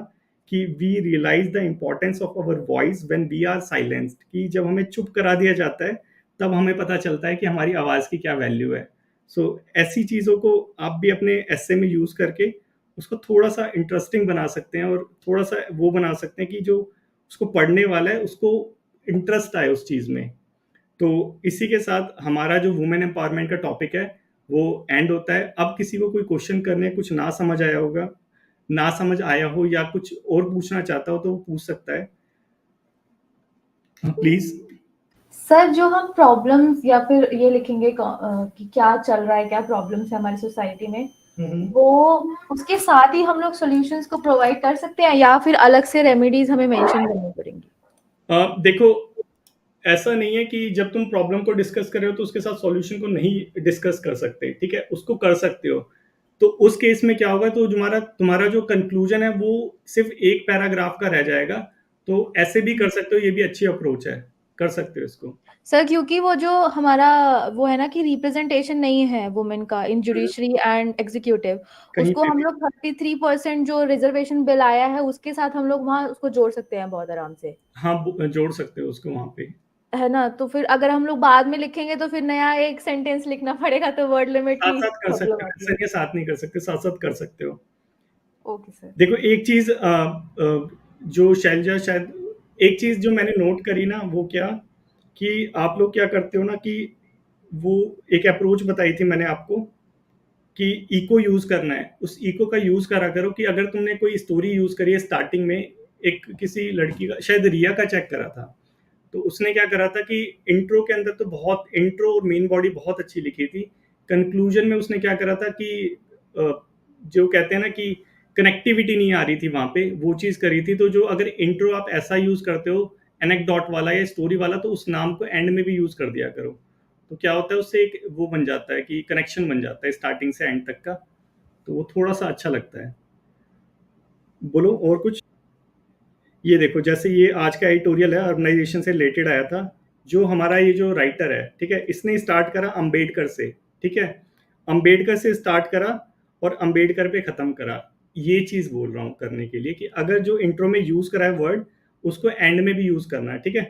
कि we realise the importance of our voice when we are silenced, कि जब हमें चुप करा दिया जाता है, तब हमें पता चलता है कि हमारी आवाज़ की क्या वैल्यू है। सो ऐसी चीज़ों को आप भी अपने एसे में यूज़ करके उसको थोड़ा-सा इंटरेस्टिंग बना सकते हैं और थोड़ा-सा वो बना सकते हैं कि जो उसको पढ़ने वाला है, उसको इंटरेस्ट आए उस चीज़ में। तो इसी के साथ हमारा जो वुमेन एम्पावरमेंट का टॉपिक है, वो एंड होता है। अब किसी को कोई क्वेश्चन करने कुछ ना समझ आया होगा, ना समझ आया हो या कुछ और पूछना चाहता हो तो वो पूछ सकता है। हाँ, प्लीज़। सर, जो हम प्रॉब्लम्स या फिर ये लिखेंगे कि क्या चल रहा है, क्या प्रॉब्लम्स है हमारी सोसाइटी में, वो उसके साथ ही हम लोग सॉल्यूशंस को प्रोवाइड कर सकते हैं या फिर अलग से रेमेडीज हमें मेंशन करनी पड़ेंगी? देखो, ऐसा नहीं है कि जब तुम प्रॉब्लम को डिस्कस कर रहे हो तो उसके साथ सॉल्यूशन को नहीं डिस्कस कर सकते, ठीक है? उसको कर सकते हो। तो उस केस में क्या होगा, तो तुम्हारा तुम्हारा जो कंक्लूजन है वो सिर्फ़ एक पैराग्राफ का रह जाएगा। तो ऐसे भी कर सकते हो, ये भी अच्छी अप्रोच है। कर सकते हो इसको। सर, क्योंकि वो जो हमारा वो है ना कि रिप्रेजेंटेशन नहीं है वुमेन का इन जुडिशरी एंड एग्जीक्यूटिव, कहीं उसको पे हम भी। लोग 33% जो रिजर्वेशन बिल आया है उसके साथ हम लोग वहाँ उसको जोड़ सकते हैं बहुत आराम से, हाँ, जोड़ सकते हो उसको वहाँ पे। है ना? तो फिर अगर हम लोग बाद में लिखेंगे तो फिर नया एक सेंटेंस लिखना पड़ेगा, तो वर्ड लिमिट की साथ-साथ कर सकते प्रॉब्लम हो, आती ऐसा है। नहीं है साथ नहीं कर सकते, साथ-साथ कर सकते हो। Okay sir. देखो एक चीज़ जो शैलजा शायद एक चीज़ जो मैंने नोट करी ना, वो क्या कि आप लोग क्या करते हो ना कि वो एक अप्रोच बताई थी मैंने आपको कि इको यूज़ करना है। उस इको का यूज़ करा करो कि अगर तुमने कोई स्टोरी यूज़ करी है स्टार्टिंग में, एक किसी लड़की का शायद रिया का चेक करा था। तो उसने क्या करा था कि इंट्रो के अंदर तो बहुत इंट्रो और मेन बॉडी बहुत अच्छी लिखी थी। कंक्लूजन में उसने क्या करा था कि अ, जो कहते हैं ना कि कनेक्टिविटी नहीं आ रही थी वहाँ पे, वो चीज़ करी थी। तो जो अगर इंट्रो आप ऐसा यूज़ करते हो एनेक्डोट वाला या स्टोरी वाला, तो उस नाम को एंड में भी यूज़ कर दिया करो। तो क्या होता है उससे एक वो बन जाता है कि कनेक्शन बन जाता है स्टार्टिंग से एंड तक का, तो वो थोड़ा-सा अच्छा लगता है। बोलो और कुछ? ये देखो जैसे ये आज का एडिटोरियल है, ऑर्गेनाइजेशन से रिलेटेड आया था। जो हमारा ये जो राइटर है, ठीक है? इसने स्टार्ट करा अम्बेडकर से, ठीक है? अम्बेडकर से स्टार्ट करा और अम्बेडकर पे खत्म करा। ये चीज़ बोल रहा हूँ करने के लिए कि अगर जो इंट्रो में यूज़ करा है वर्ड, उसको एंड में भी यूज़ करना है, ठीक है?